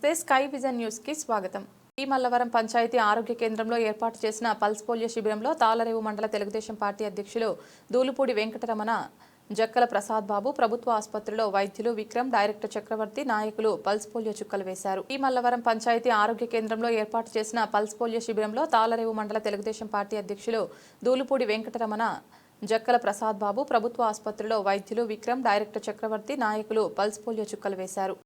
నమస్తే, sky vision news కి స్వాగతం. ఈ మల్లవరం పంచాయతీ ఆరోగ్య కేంద్రంలో ఏర్పాటు చేసిన పల్స్ పోలియో శిబిరంలో తాళరేవు మండల తెలుగుదేశం పార్టీ అధ్యక్షులు దూలుపూడి వెంకటరమణ, జక్కల ప్రసాద్ బాబు, ప్రభుత్వ ఆసుపత్రిలో వైద్యులు విక్రమ్, డైరెక్టర్ చక్రవర్తి నాయకులు పల్స్ పోలియో చుక్కలు వేశారు. ఈ మల్లవరం పంచాయతీ ఆరోగ్య కేంద్రంలో ఏర్పాటు చేసిన పల్స్ పోలియో శిబిరంలో తాళరేవు మండల తెలుగుదేశం పార్టీ అధ్యక్షులు దూలుపూడి వెంకటరమణ, జక్కల ప్రసాద్ బాబు, ప్రభుత్వ ఆసుపత్రిలో వైద్యులు విక్రమ్, డైరెక్టర్ చక్రవర్తి నాయకులు పల్స్ పోలియో చుక్కలు వేశారు.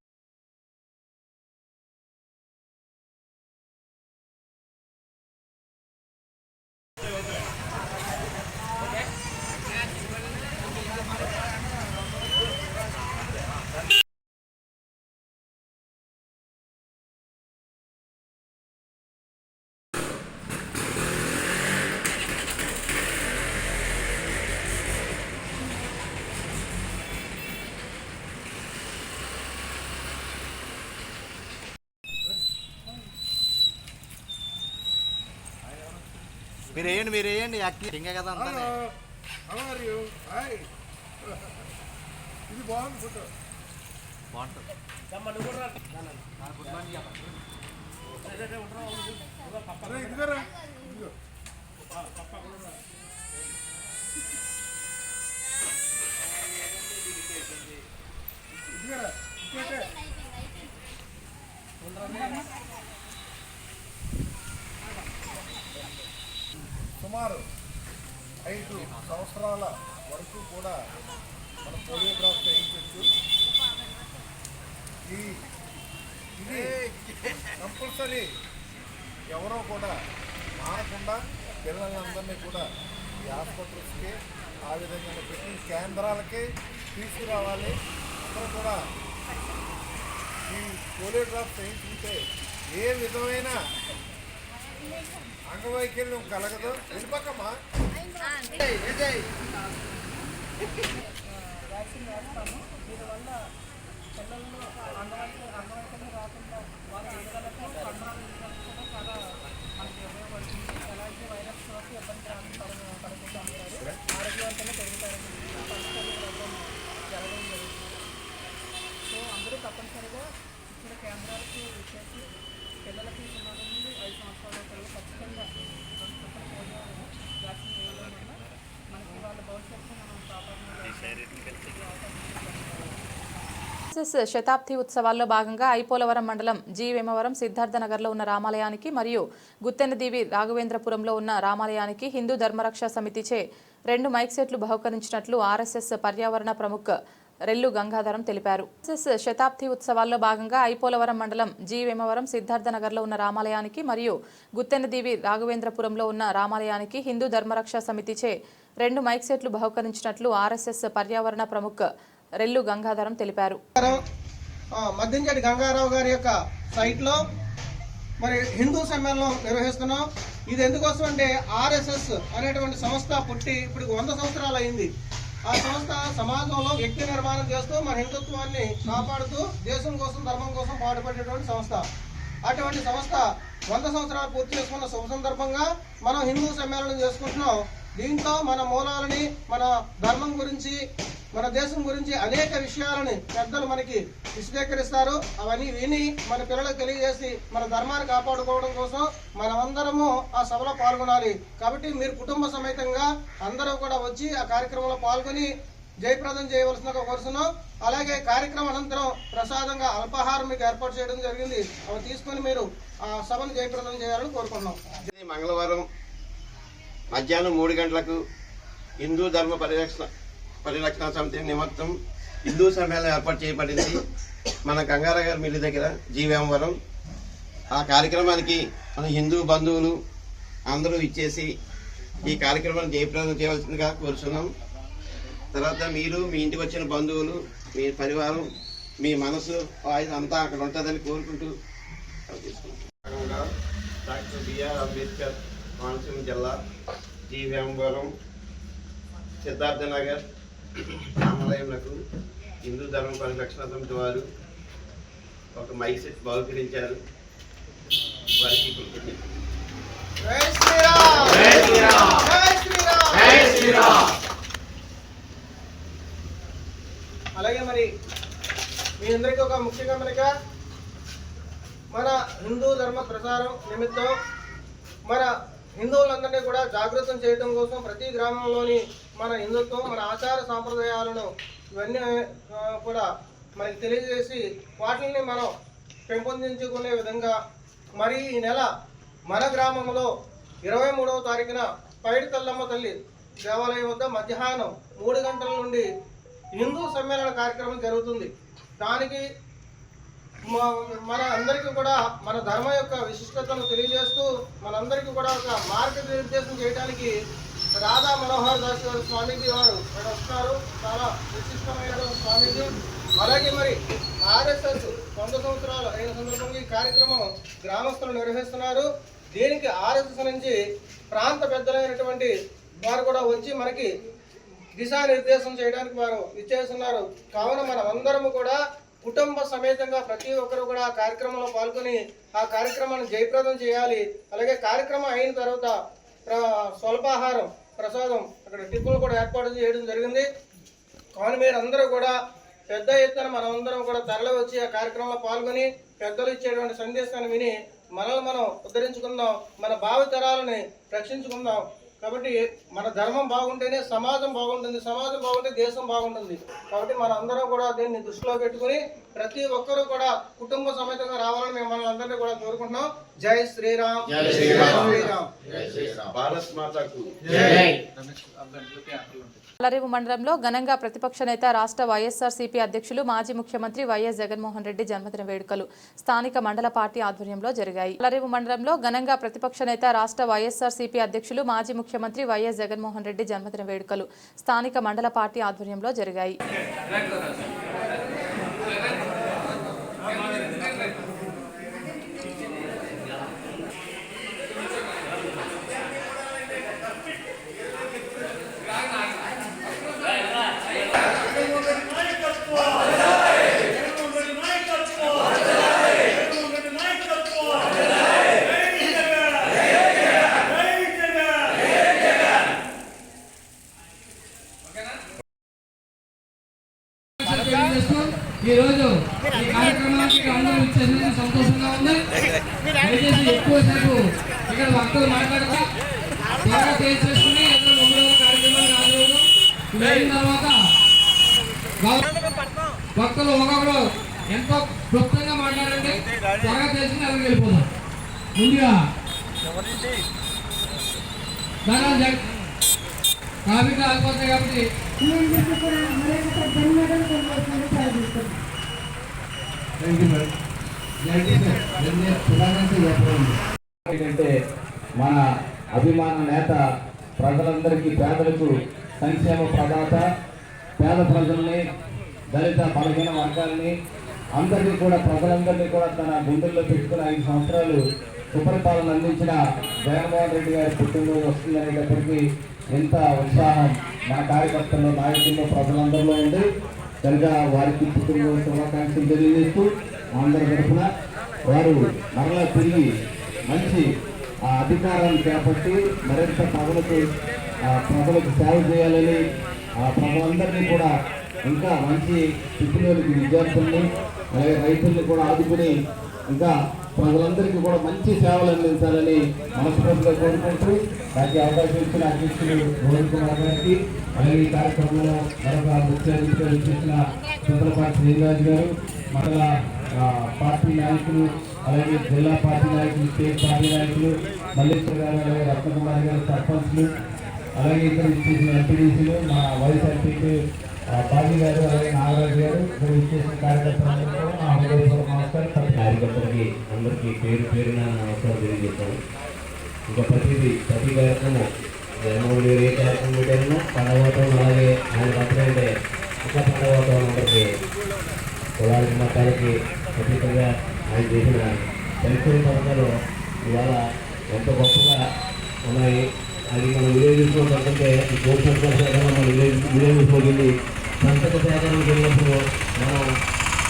మీరేయండి యాక్టివ్ ఇంకా కదా అంతా ఇది బాగుంది ఫోటో బాగుంటుంది. ఇదిగోరా సుమారు 5 సంవత్సరాల వరకు కూడా మన పోలియో డ్రాప్స్ వేయించవచ్చు. ఇది కంపల్సరీ ఎవరో కూడా మానకుండా పిల్లలందరినీ కూడా ఈ హాస్పిటల్స్కి ఆ విధంగా పెట్టిన కేంద్రాలకి తీసుకురావాలి. అందరూ కూడా ఈ పోలియో డ్రాప్స్ వేయించుకుంటే ఏ విధమైన అంగవైకల్యం కలగదు. వెళ్ళిపోకమ్మా వ్యాక్సిన్ వేస్తాము. దీనివల్ల పిల్లల్లో అంగవైకల్యం రాకుండా వాళ్ళ ఎదుగుదలకు కండరాలు కూడా చాలా మనకి ఉపయోగపడుతుంది. ఎలాంటి వైరస్ సోకి ఇబ్బంది పడుతూ ఉంటారు, ఆరోగ్యవంతంగా పెరుగుతారని పరిస్థితులు జరగడం జరుగుతుంది. సో అందరూ తప్పనిసరిగా ఇచ్చిన కేంద్రాలకు వచ్చేసి పిల్లలకి 0 నుండి 5 సంవత్సరాల పిల్లలు ఖచ్చితంగా వ్యాక్సిన్ వేయడం వల్ల మనకి వాళ్ళ భవిష్యత్తు మనం శతాబ్ది ఉత్సవాల్లో భాగంగా ఐపోలవరం మండలం జి వేమవరం సిద్ధార్థనగర్లో ఉన్న రామాలయానికి మరియు గుత్తెనదీవి రాఘవేంద్రపురంలో ఉన్న రామాలయానికి హిందూ ధర్మరక్షా సమితిచే 2 మైక్ సెట్లు బహుకరించినట్లు ఆర్ఎస్ఎస్ పర్యావరణ ప్రముఖ రెల్లు గంగాధరం తెలిపారు. శతాబ్ది ఉత్సవాల్లో భాగంగా ఐపోలవరం మండలం జి వేమవరం సిద్ధార్థనగర్లో ఉన్న రామాలయానికి మరియు గుత్తెనదీవి రాఘవేంద్రపురంలో ఉన్న రామాలయానికి హిందూ ధర్మరక్షా సమితిచే 2 మైక్ సెట్లు బహుకరించినట్లు ఆర్ఎస్ఎస్ పర్యావరణ ప్రముఖ రెల్లు గంగాధరం తెలిపారు. మద్దించెట్టి గంగారావు గారి యొక్క సైట్ లో మరి హిందూ సమ్మేళనం నిర్వహిస్తున్నాం. ఇది ఎందుకోసం అంటే ఆర్ఎస్ఎస్ అనేటువంటి సంస్థ పుట్టి ఇప్పుడు 100 సంవత్సరాలు అయింది. ఆ సంస్థ సమాజంలో వ్యక్తి నిర్మాణం చేస్తూ మన హిందుత్వాన్ని కాపాడుతూ దేశం కోసం ధర్మం కోసం పాటుపడేటువంటి సంస్థ. అటువంటి సంస్థ 100 సంవత్సరాలు పూర్తి చేసుకున్న శుభ సందర్భంగా మనం హిందూ సమ్మేళనం చేసుకుంటున్నాం. దీంతో మన మూలాలని, మన ధర్మం గురించి, మన దేశం గురించి అనేక విషయాలని పెద్దలు మనకి విశదీకరిస్తారు. అవన్నీ విని మన పిల్లలకు తెలియజేసి మన ధర్మాన్ని కాపాడుకోవడం కోసం మనమందరము ఆ సభలో పాల్గొనాలి. కాబట్టి మీరు కుటుంబ సమేతంగా అందరూ కూడా వచ్చి ఆ కార్యక్రమంలో పాల్గొని జయప్రదం చేయవలసిందిగా కోరుతున్నాం. అలాగే కార్యక్రమం అనంతరం ప్రసాదంగా అల్పాహారం మీకు ఏర్పాటు చేయడం జరిగింది. అవి తీసుకుని మీరు ఆ సభను జయప్రదం చేయాలని కోరుకుంటున్నాం. మంగళవారం మధ్యాహ్నం 3 గంటలకు హిందూ ధర్మ పరిరక్షణ సమితి నిమిత్తం హిందూ సమ్మేళనం ఏర్పాటు చేయబడింది మన గంగారావు గారి మిల్లి దగ్గర జి వేమవరం. ఆ కార్యక్రమానికి మన హిందూ బంధువులు అందరూ ఇచ్చేసి ఈ కార్యక్రమాన్ని జయప్రదం చేయవలసిందిగా కోరుతున్నాం. తర్వాత మీరు, మీ ఇంటికి వచ్చిన బంధువులు, మీ పరివారం, మీ మనసు అంతా అక్కడ ఉంటుందని కోరుకుంటూ డాక్టర్ బిఆర్ అంబేద్కర్ కోనసీమ జిల్లా జి వేమవరం సిద్ధార్థనగర్ రామాలయంలకు హిందూ ధర్మ పరిరక్షణ సమితి వారు ఒక మైక్ సెట్ బహుకరించారు. వారికి అలాగే మరి మీ అందరికీ ఒక ముఖ్య గమనిక, హిందూ ధర్మ ప్రచారం నిమిత్తం మన హిందువులందరినీ కూడా జాగృతం చేయడం కోసం ప్రతి గ్రామంలోని మన హిందుత్వం, మన ఆచార సాంప్రదాయాలను ఇవన్నీ కూడా మనకి తెలియజేసి వాటిని మనం పెంపొందించుకునే విధంగా మరి ఈ నెల మన గ్రామంలో 23వ తారీఖున పైడి తల్లమ్మ తల్లి దేవాలయం వద్ద మధ్యాహ్నం 3 గంటల నుండి హిందూ సమ్మేళన కార్యక్రమం జరుగుతుంది. దానికి మన అందరికీ కూడా మన ధర్మ యొక్క విశిష్టతను తెలియజేస్తూ మనందరికీ కూడా ఒక మార్గనిర్దేశం చేయడానికి రాధా మనోహర్ దాస్ గారు స్వామీజీ వారు ఇక్కడ వస్తున్నారు. చాలా విశిష్టమైన స్వామీజీ. అలాగే మరి ఆర్ఎస్ఎస్ 100 సంవత్సరాలు అయిన సందర్భంగా ఈ కార్యక్రమం గ్రామస్తులు నిర్వహిస్తున్నారు. దీనికి ఆర్ఎస్ఎస్ నుంచి ప్రాంత పెద్దలైనటువంటి వారు కూడా వచ్చి మనకి దిశానిర్దేశం చేయడానికి వారు ఇచ్చేస్తున్నారు. కావున మనం అందరము కూడా కుటుంబ సమేతంగా ప్రతి ఒక్కరు కూడా ఆ కార్యక్రమంలో పాల్గొని ఆ కార్యక్రమాన్ని జయప్రదం చేయాలి. అలాగే కార్యక్రమం అయిన తర్వాత స్వల్పాహారం ప్రసాదం అక్కడ టిప్పులు కూడా ఏర్పాటు చేయడం జరిగింది. కావున మీరు అందరూ కూడా పెద్ద ఎత్తున మనమందరం కూడా తరలి వచ్చి ఆ కార్యక్రమంలో పాల్గొని పెద్దలు ఇచ్చేటువంటి సందేశాన్ని విని మనల్ని మనం ఉద్ధరించుకుందాం, మన భావితరాలని రక్షించుకుందాం. కాబట్టి మన ధర్మం బాగుంటేనే సమాజం బాగుంటుంది, సమాజం బాగుంటే దేశం బాగుంటుంది. కాబట్టి మన అందరం కూడా దీన్ని దృష్టిలో పెట్టుకుని ప్రతి ఒక్కరూ కూడా కుటుంబ సమేతంగా రావాలని మేము మనల్ని అందరినీ కూడా కోరుకుంటున్నాం. జై శ్రీరామ్, జై శ్రీరామ్, జై శ్రీరామ్. భారత్ మాతకు అల్లరేవు మండలంలో ఘనంగా ప్రతిపక్ష నేత రాష్ట్ర వైఎస్ఆర్సీపీ అధ్యక్షులు మాజీ ముఖ్యమంత్రి వైఎస్ జగన్మోహన్ రెడ్డి జన్మదిన వేడుకలు స్థానిక మండల పార్టీ ఆధ్వర్యంలో జరిగాయి. అల్లరేవు మండలంలో ఘనంగా ప్రతిపక్ష నేత రాష్ట్ర వైఎస్ఆర్సీపీ అధ్యక్షులు మాజీ ముఖ్యమంత్రి వైఎస్ జగన్మోహన్ రెడ్డి జన్మదిన వేడుకలు స్థానిక మండల పార్టీ ఆధ్వర్యంలో జరిగాయి. ఈ రోజు ఈ కార్యక్రమానికి అందరూ ఇచ్చేసిన సంతోషంగా ఉంది. దయచేసి ఎక్కువసేపు ఇక్కడ భక్తులు మాట్లాడక త్వరగా చేసుకుని అందరూ 3వ కార్యక్రమానికి హాజరవుతాం. ఇది అయిన తర్వాత భక్తులు ఒకరు ఎంతో క్లుప్తంగా మాట్లాడండి, త్వరగా చేసుకుని అక్కడికి వెళ్ళిపోతాం. ముందుగా దాని కాఫీగా ఆగిపోతాయి కాబట్టి ఏంటంటే మన అభిమాన నేత ప్రజలందరికీ, పేదలకు సంక్షేమ ప్రదాత, పేద ప్రజల్ని, దళిత బలహీన వర్గాల్ని అందరినీ కూడా ప్రజలందరినీ కూడా తన గుండెల్లో పెట్టుకుని 5 సంవత్సరాలు సుపరిపాలన అందించిన జగన్మోహన్ రెడ్డి గారి పుట్టినరోజు వస్తుందనేటప్పటికీ ఎంత ఉత్సాహం మన కార్యకర్తల్లో, నాయకుల్లో, ప్రజలందరిలో ఉంది. కనుక వారికి పుట్టినరోజు శుభాకాంక్షలు తెలియజేస్తూ అందరి తరఫున వారు మరలా తిరిగి మంచి అధికారాన్ని చేపట్టి మరింత ప్రజలకు సేవ చేయాలని, ప్రజలందరినీ కూడా ఇంకా మంచి స్థితిలోకి విద్యార్థుల్ని అలాగే రైతుల్ని కూడా ఆదుకుని ఇంకా ప్రజలందరికీ కూడా మంచి సేవలు అందించాలని మనస్ఫూర్తిగా కోరుకుంటూ దానికి అవకాశం ఇచ్చిన అధ్యక్షులు రోహిత్ కుమార్ గారికి, అలాగే ఈ కార్యక్రమంలో మరొక ముఖ్య అతిథిగా ఇచ్చేసిన చింతలపాటి శ్రీనివాస్ గారు, మండల పార్టీ నాయకులు, అలాగే జిల్లా పార్టీ నాయకులు, స్టేట్ పార్టీ నాయకులు, మల్లేశ్వర్ గారు, అలాగే రత్నకుమార్ గారు, సర్పంచ్లు, అలాగే ఇద్దరు ఇచ్చేసిన ఎంపీడీసీలు, మా వైఎస్ఆర్సీపీ బాజీ గారు, అలాగే నాగరాజు గారు, ఇక్కడ ఇచ్చేసిన కార్యకర్తలందరూ మా హృదయపూర్వక నమస్కారం. కార్యకర్తలకి అందరికీ పేరు పేరున నమస్కారం తెలియజేస్తాను. ఇంకా ప్రతి కార్యక్రమం జగన్మోహన్ గారు ఏ కార్యక్రమం పెట్టారో పండగ వాతావరణం, అలాగే ఆయన బర్త్డే అంటే ఇంకా పండగ వాతావరణం అందరికీ కులాలకి మతాలకి అతీతంగా ఆయన చేసిన సంక్షేమ పథకాలు ఇవాళ ఎంత గొప్పగా ఉన్నాయి. అది మనం వినియోగించుకోవాలంటే ఈ కోర్టు సేకరణ మనం వినియోగించుకోగలిగి సంతక సేకరణకు వెళ్ళినప్పుడు మనం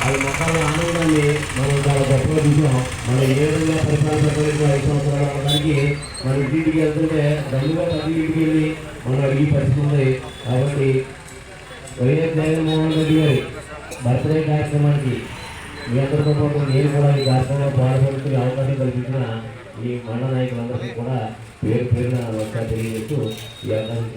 అది మొక్కల ఆనందాన్ని మనం చాలా గొప్పగా చూసాం. మనం ఏ విధంగా పరిపాలన 5 సంవత్సరాలు అవడానికి మనం ఇంటికి వెళ్తుంటే రంగుగా ప్రతి ఇంటికి వెళ్ళి మనం అడిగి పరిస్థితి ఉంది. కాబట్టి వైఎస్ జగన్మోహన్ రెడ్డి గారి బర్త్డే కార్యక్రమానికి మీ అందరితో పాటు నేను కూడా ఈ కార్యక్రమంలో పాల్గొంటూ అవకాశం కల్పించిన ఈ మండల నాయకులందరికీ కూడా పేరు పేరున నమస్కారం తెలియజేస్తూ ఈ అవకాశం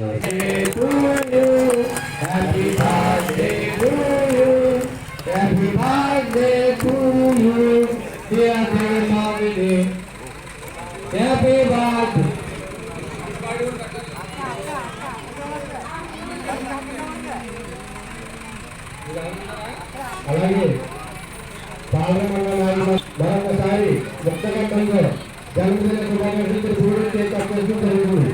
అలాగే పాల్గొన్న మరొకసారి ముక్తకంఠంలో జన్మదిన శుభాకాంక్షలు పూర్తి చేస్తూ జరుగుతుంది.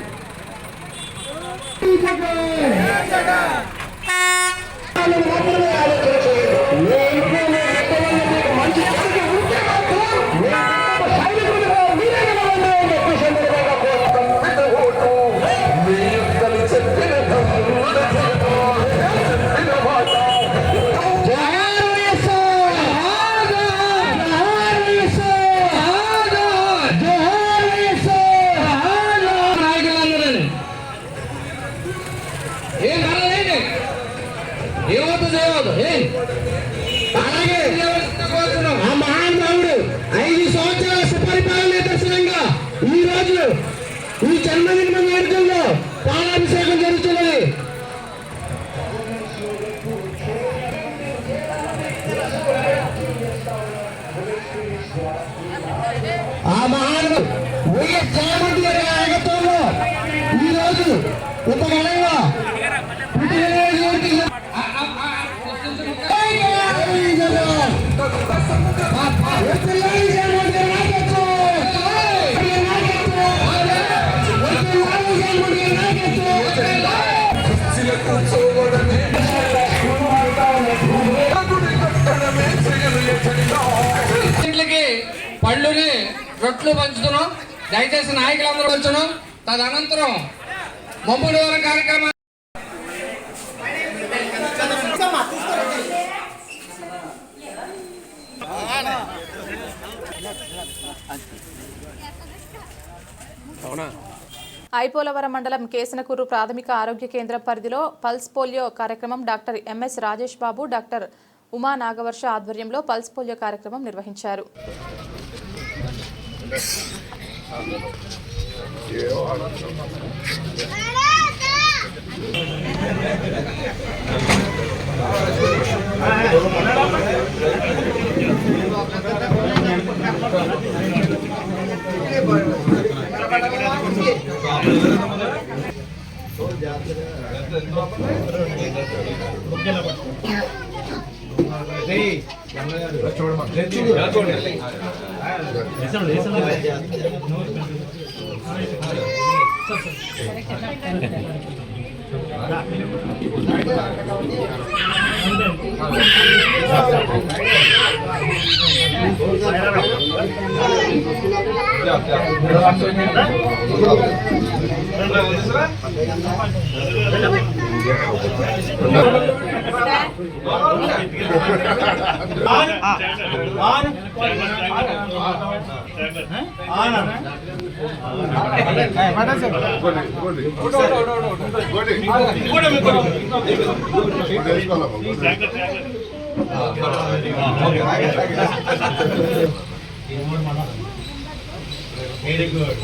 ఆ మహానుభావుడు 5 సంవత్సరాల సుపరిపాలన దర్శనంగా ఈ రోజు ఈ జన్మదిన వేడుకల్లో పాలాభిషేకం జరుగుతున్నది. ఆ మహానుభావుడు వైఎస్ జగన్మోహన్ రెడ్డి గారి నాయకత్వంలో ఈ రోజు ఇంత ఘనంగా పళ్ళుని రొట్లు పంచుతున్నాం. దయచేసి నాయకులందరూ పంచున్నాం. తదనంతరం మమ్మూడి కార్యక్రమం ఐపోలవరం మండలం కేసనకూరు ప్రాథమిక ఆరోగ్య కేంద్రం పరిధిలో పల్స్ పోలియో కార్యక్రమం డాక్టర్ ఎంఎస్ రాజేష్ బాబు, డాక్టర్ ఉమా నాగవర్ష ఆధ్వర్యంలో పల్స్ పోలియో కార్యక్రమం నిర్వహించారు. Very good.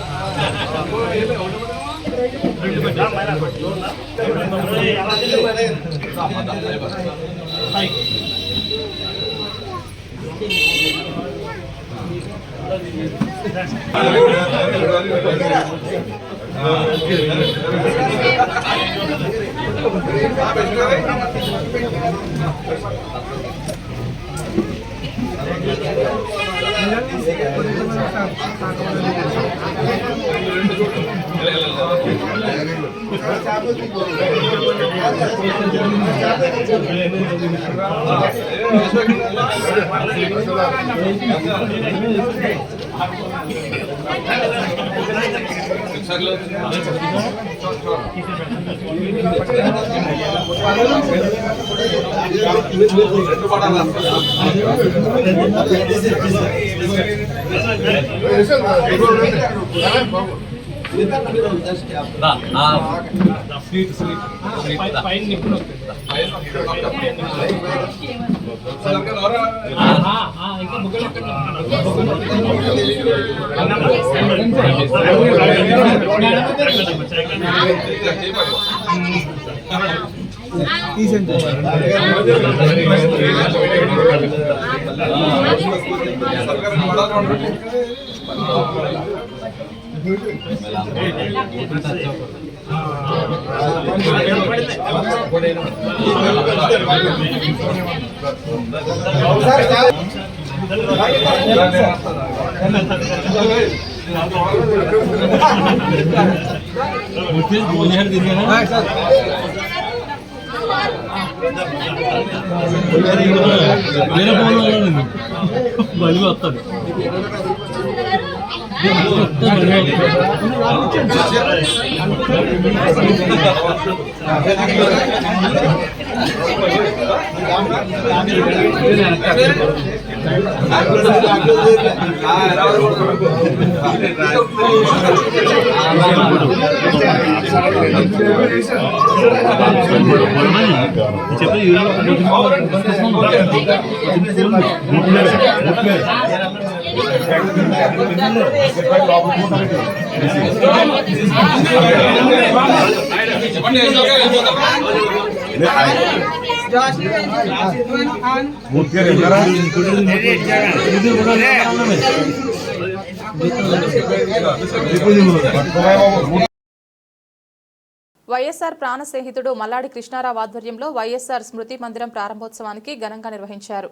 వైఎస్ఆర్ ప్రాణ స్నేహితుడు మల్లాడి కృష్ణారావు ఆధ్వర్యంలో వైఎస్ఆర్ స్మృతి మందిరం ప్రారంభోత్సవానికి ఘనంగా నిర్వహించారు.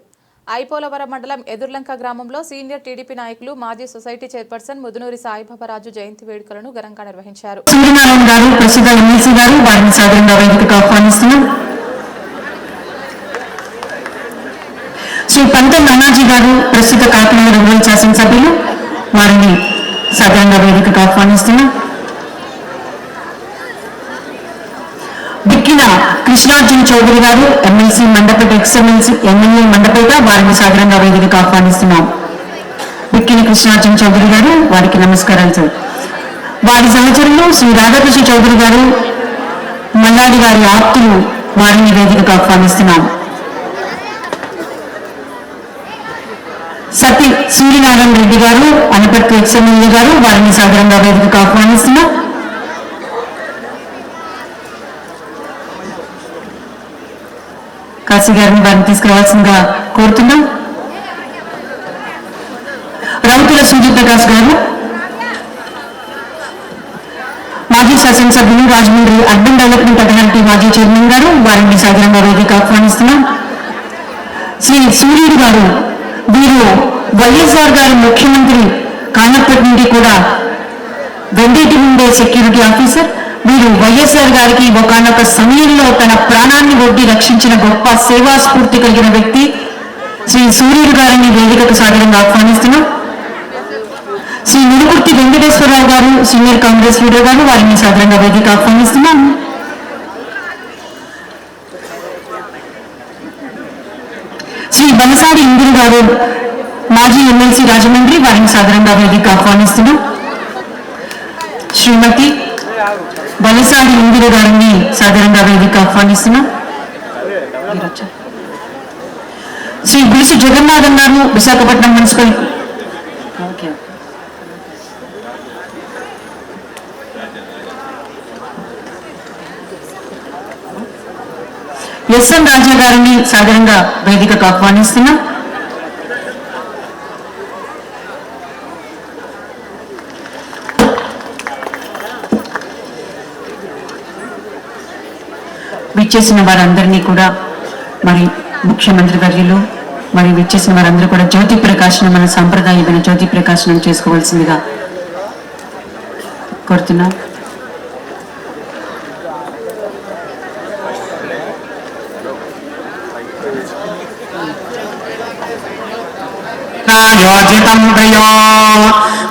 ఐపోలవరం మండలం ఎదుర్లంక గ్రామంలో సీనియర్ టీడీపీ నాయకులు మాజీ సొసైటీ చైర్పర్సన్ ముదునూరి సాయిబాబారాజు జయంతి వేడుకలను ఘనంగా నిర్వహించారు. సూర్యనారాయణ గారు ప్రస్తుత ఎమ్మెల్సీ గారు వారిని సాధారణంగా వేదికకు ఆహ్వానిస్తున్నాం. శ్రీ పంతం నానాజీ గారు ప్రస్తుత కాకినాడ రూరల్ శాసనసభ్యులు వారిని సాధారణంగా వేదికకు ఆహ్వానిస్తున్నాం. బిక్కిన కృష్ణార్జున చౌదరి గారు ఎమ్మెల్సీ మండపేట ఎమ్మెల్యే మండపేట వారిని సాధారణంగా వేదికకు ఆహ్వానిస్తున్నాం. బిక్కిన కృష్ణార్జున చౌదరి గారు వారికి నమస్కారాలు సార్. వారి సహచరులు శ్రీ రాధాకృష్ణ చౌదరి గారు మల్లాడి గారి ఆప్తులు వారిని వేదికకు ఆహ్వానిస్తున్నాం. సతీ సూర్యనారాయణ రెడ్డి గారు అనపర్తి ఎమ్మెల్యే గారు వారిని సాధారణంగా వేదికకు ఆహ్వానిస్తున్నాం. కాశీ గారిని వారిని తీసుకురావాల్సిందిగా కోరుతున్నాం. రౌతుల సూర్యప్రకాష్ గారు మాజీ శాసనసభ్యులు రాజమండ్రి అర్బన్ డెవలప్మెంట్ అథారిటీ మాజీ చైర్మన్ గారు వారిని సాధారణంగా వేదిక ఆహ్వానిస్తున్నాం. శ్రీ సూర్యుడు గారు వీరు వైఎస్ఆర్ గారి ముఖ్యమంత్రి కానప్పటి నుండి కూడా వెండిటి ఉండే సెక్యూరిటీ ఆఫీసర్. వీరు వైఎస్ఆర్ గారికి ఒకనొక సమయంలో తన ప్రాణాన్ని ఒడ్డి రక్షించిన గొప్ప సేవా స్ఫూర్తి కలిగిన వ్యక్తి శ్రీ సూర్యుడు గారిని వేదికకు సాధారణంగా ఆహ్వానిస్తున్నాం. శ్రీ నిరుకుర్తి వెంకటేశ్వరరావు గారు సీనియర్ కాంగ్రెస్ లీడర్ గారు వారిని సాధారణంగా వేదిక ఆహ్వానిస్తున్నాం. శ్రీ బలసాడి ఇందిరు గారు మాజీ ఎమ్మెల్సీ రాజమండ్రి వారిని సాధారణంగా వేదిక ఆహ్వానిస్తున్నాం. శ్రీమతి బలసాడి ఇందిరు గారిని సాధారణంగా వేదిక ఆహ్వానిస్తున్నాం. శ్రీ గుడిసి జగన్నాథన్ గారు విశాఖపట్నం మున్సిపల్ ఎస్ఎన్ రాజా గారిని సాధారణంగా వేదికకు ఆహ్వానిస్తున్నాం. విచ్చేసిన వారందరినీ కూడా మరి ముఖ్యమంత్రి వర్యులు మరి విచ్చేసిన వారందరూ కూడా జ్యోతి ప్రకాశనం మన సాంప్రదాయమైన జ్యోతి ప్రకాశనం చేసుకోవాల్సిందిగా కోరుతున్నాం. యోజితం ప్రియో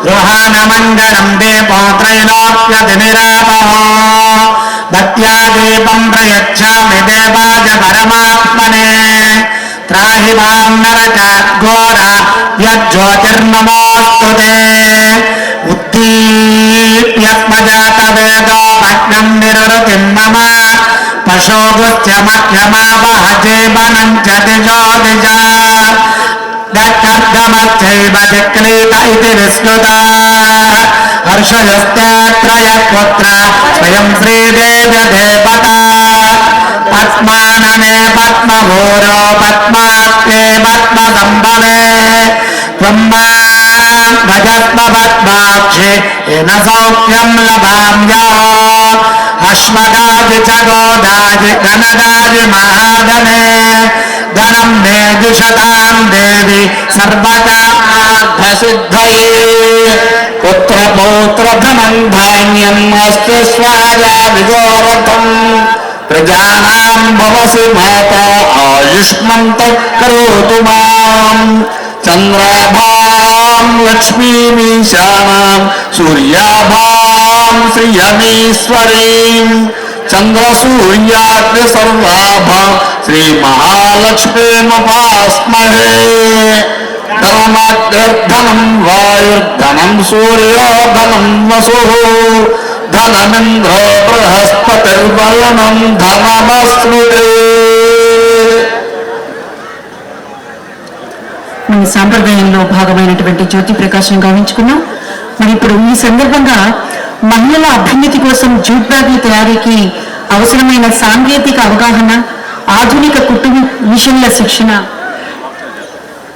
గృహానమంగళం దేపోత్రైలోక్యతినిరాపహో భక్త్యా దీపం ప్రయచ్ఛామి దేవాయ పరమాత్మనే త్రాహి మాం నరకాఘోర యజ్జ్యోతిర్నమోస్తుతే ఉద్దీప్య జాత వేదో భగ్నం నిరుతిం మమ పశోగుశ్చ మధ్యమావహ జీవనం చ దిశో దిశా దత్తర్ధమచ్చైవ దిక్లీత ఇతి విస్మృతా హర్షయస్త్రయపుత్ర స్వయం శ్రీదేవ్య దేవతా పద్మాననే పద్మభూరో పద్మాత్తే పద్మసంభవే త్వం మాం భజస్వ పద్మాక్షి ఏన సౌఖ్యం లభామ్యో అశ్వదాజి చ గోదాజి ధనదాజి మహాధనే ధనం మే దిశతాం దేవి సర్వకార్థసిద్ధయే పుత్రపౌత్రధనం ధాన్యం అస్తు స్వాజా విగోరథం ప్రజానాం భవసి మాత ఆయుష్మంత కరోతు మాం చంద్రాభాం లక్ష్మీమీశానాం సూర్యాభాం శ్రియమీశ్వరీం చంద్రసూర్యాగ్ని సర్వాభాం శ్రీ మహాలక్ష్మీముపాస్మహే ధనమగ్రధనం వాయుర్ధనం సూర్యోధనం వసు ధనమింద్రో బృహస్పతిర్వలనం ధనమస్మృతే. మన సాంప్రదాయంలో భాగమైనటువంటి జ్యోతి ప్రకాశం గావించుకున్నాం. మరి ఇప్పుడు ఈ సందర్భంగా మహిళల అభ్యున్నతి కోసం జూట్ బ్యాగుల తయారీకి అవసరమైన సాంకేతిక అవగాహన, ఆధునిక కుటుంబ మిషన్ల శిక్షణ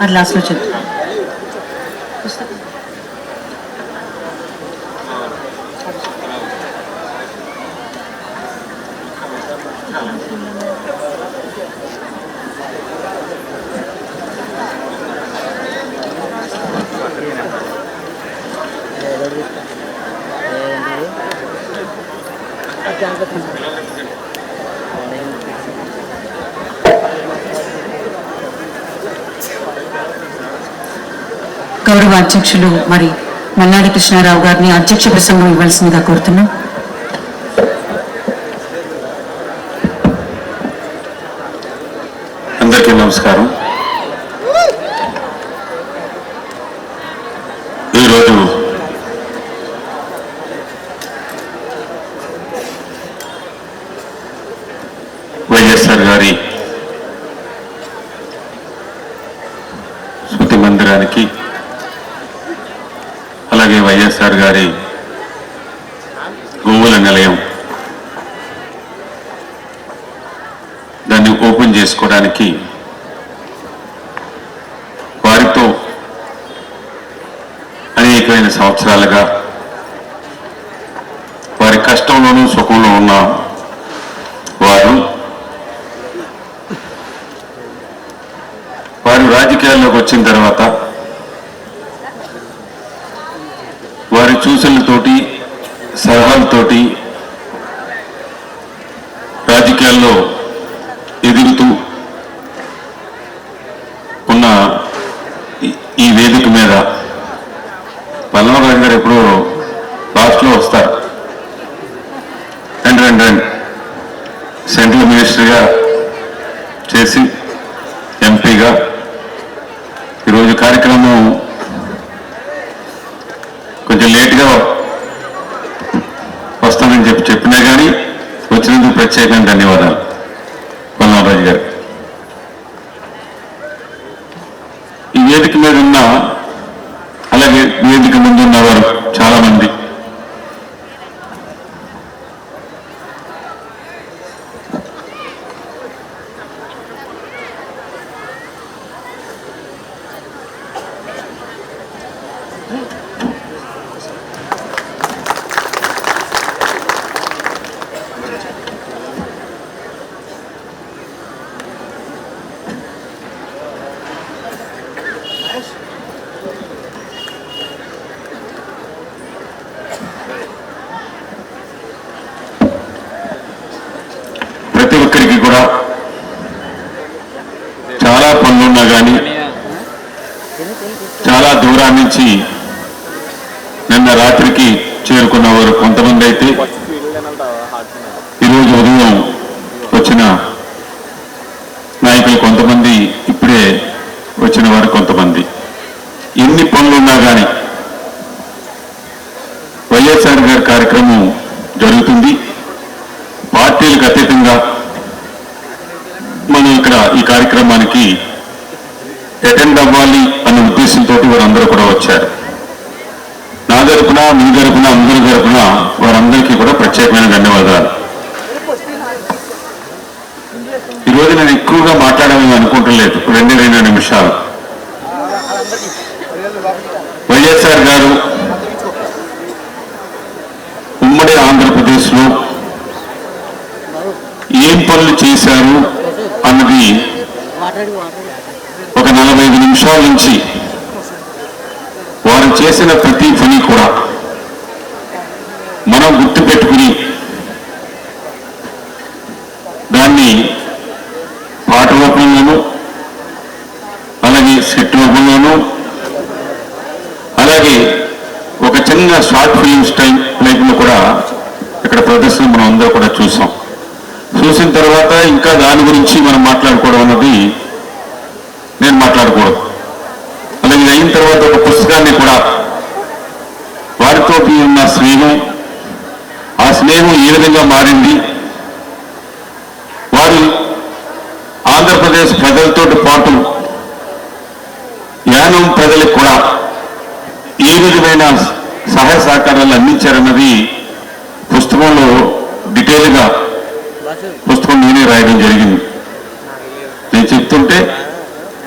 అది లాస్ట్లో చెప్తాను. గౌరవ అధ్యక్షులు మరి మల్లాడి కృష్ణారావు గారిని అధ్యక్ష ప్రసంగం ఇవ్వాల్సిందిగా కోరుతున్నాం. అందరికీ నమస్కారం. ఈరోజు వైఎస్ఆర్ గారి స్మృతి మందిరానికి, అలాగే వైఎస్ఆర్ గారి గోవుల నిలయం దాన్ని ఓపెన్ చేసుకోవడానికి వారితో అనేకమైన సంవత్సరాలుగా వారి కష్టంలోనూ సుఖంలో ఉన్న వారు రాజకీయాల్లోకి వచ్చిన తర్వాత వారి సూచనలతోటి సలహాలతోటి రాజకీయాల్లో ఎదుగుతూ ఉన్న ఈ వేదిక మీద పల్లవరాజు గారు ఎప్పుడో లాస్ట్లో వస్తారు. రండి సెంట్రల్ మినిస్టర్గా చేసి ఎంపీగా ఈరోజు కార్యక్రమం కొంచెం లేట్గా వస్తానని చెప్పినా కానీ వచ్చినందుకు ప్రత్యేకంగా ధన్యవాదాలు పల్లవరాజు గారు. ఈ వేదిక మీద ఉన్న, అలాగే వేదిక ముందు ఉన్నవారు చాలా మంది ప్రతి ఒక్కరికి కూడా చాలా పనులున్నా కానీ చాలా దూరం నుంచి నిన్న రాత్రికి చేరుకున్నవారు కొంతమంది అయితే ఈరోజు ఉదయం వచ్చిన నాయకులు కొంతమంది, ఇప్పుడే వచ్చిన వారు కొంతమంది. ఎన్ని పనులున్నా కానీ వైఎస్ఆర్ వైఎస్ఆర్ గారి కార్యక్రమం జరుగుతుంది. పార్టీలకు అతీతంగా మనం ఇక్కడ ఈ కార్యక్రమానికి అటెండ్ అవ్వాలి అనే ఉద్దేశంతో వారందరూ కూడా వచ్చారు. నా తరపున, మీ తరపున, అందరి తరపున వారందరికీ కూడా ప్రత్యేకమైన ధన్యవాదాలు. ఈరోజు నేను ఎక్కువగా మాట్లాడాలని అనుకుంటలేదు. 2 నిమిషాలు. వైఎస్ఆర్ గారు ఉమ్మడి ఆంధ్రప్రదేశ్లో ఏం పనులు చేశారు అన్నది ఒక 45 నిమిషాల నుంచి వారు చేసిన ప్రతి పని కూడా మనం గుర్తుపెట్టుకుని దాన్ని పాట రూపంలోనూ అలాగే సెట్ రూపంలోనూ అలాగే ఒక చిన్న షార్ట్ ఫిలిమ్స్ టైప్లో కూడా ఇక్కడ ప్రదర్శన మనం అందరూ కూడా చూసాం. చూసిన తర్వాత ఇంకా దాని గురించి మనం మాట్లాడుకోవడం అన్నది నేను మాట్లాడకూడదు. అలాగే అయిన తర్వాత ఒక పుస్తకాన్ని కూడా వారితో ఉన్న స్నేహం, ఆ స్నేహం ఏ విధంగా మారింది, వారు ఆంధ్రప్రదేశ్ ప్రజలతో పాటు యానం ప్రజలకు కూడా ఏ విధమైన సహాయ సహకారాలు అందించారన్నది పుస్తకంలో డీటెయిల్గా పుస్తకం నేనే రాయడం జరిగింది. నేను చెప్తుంటే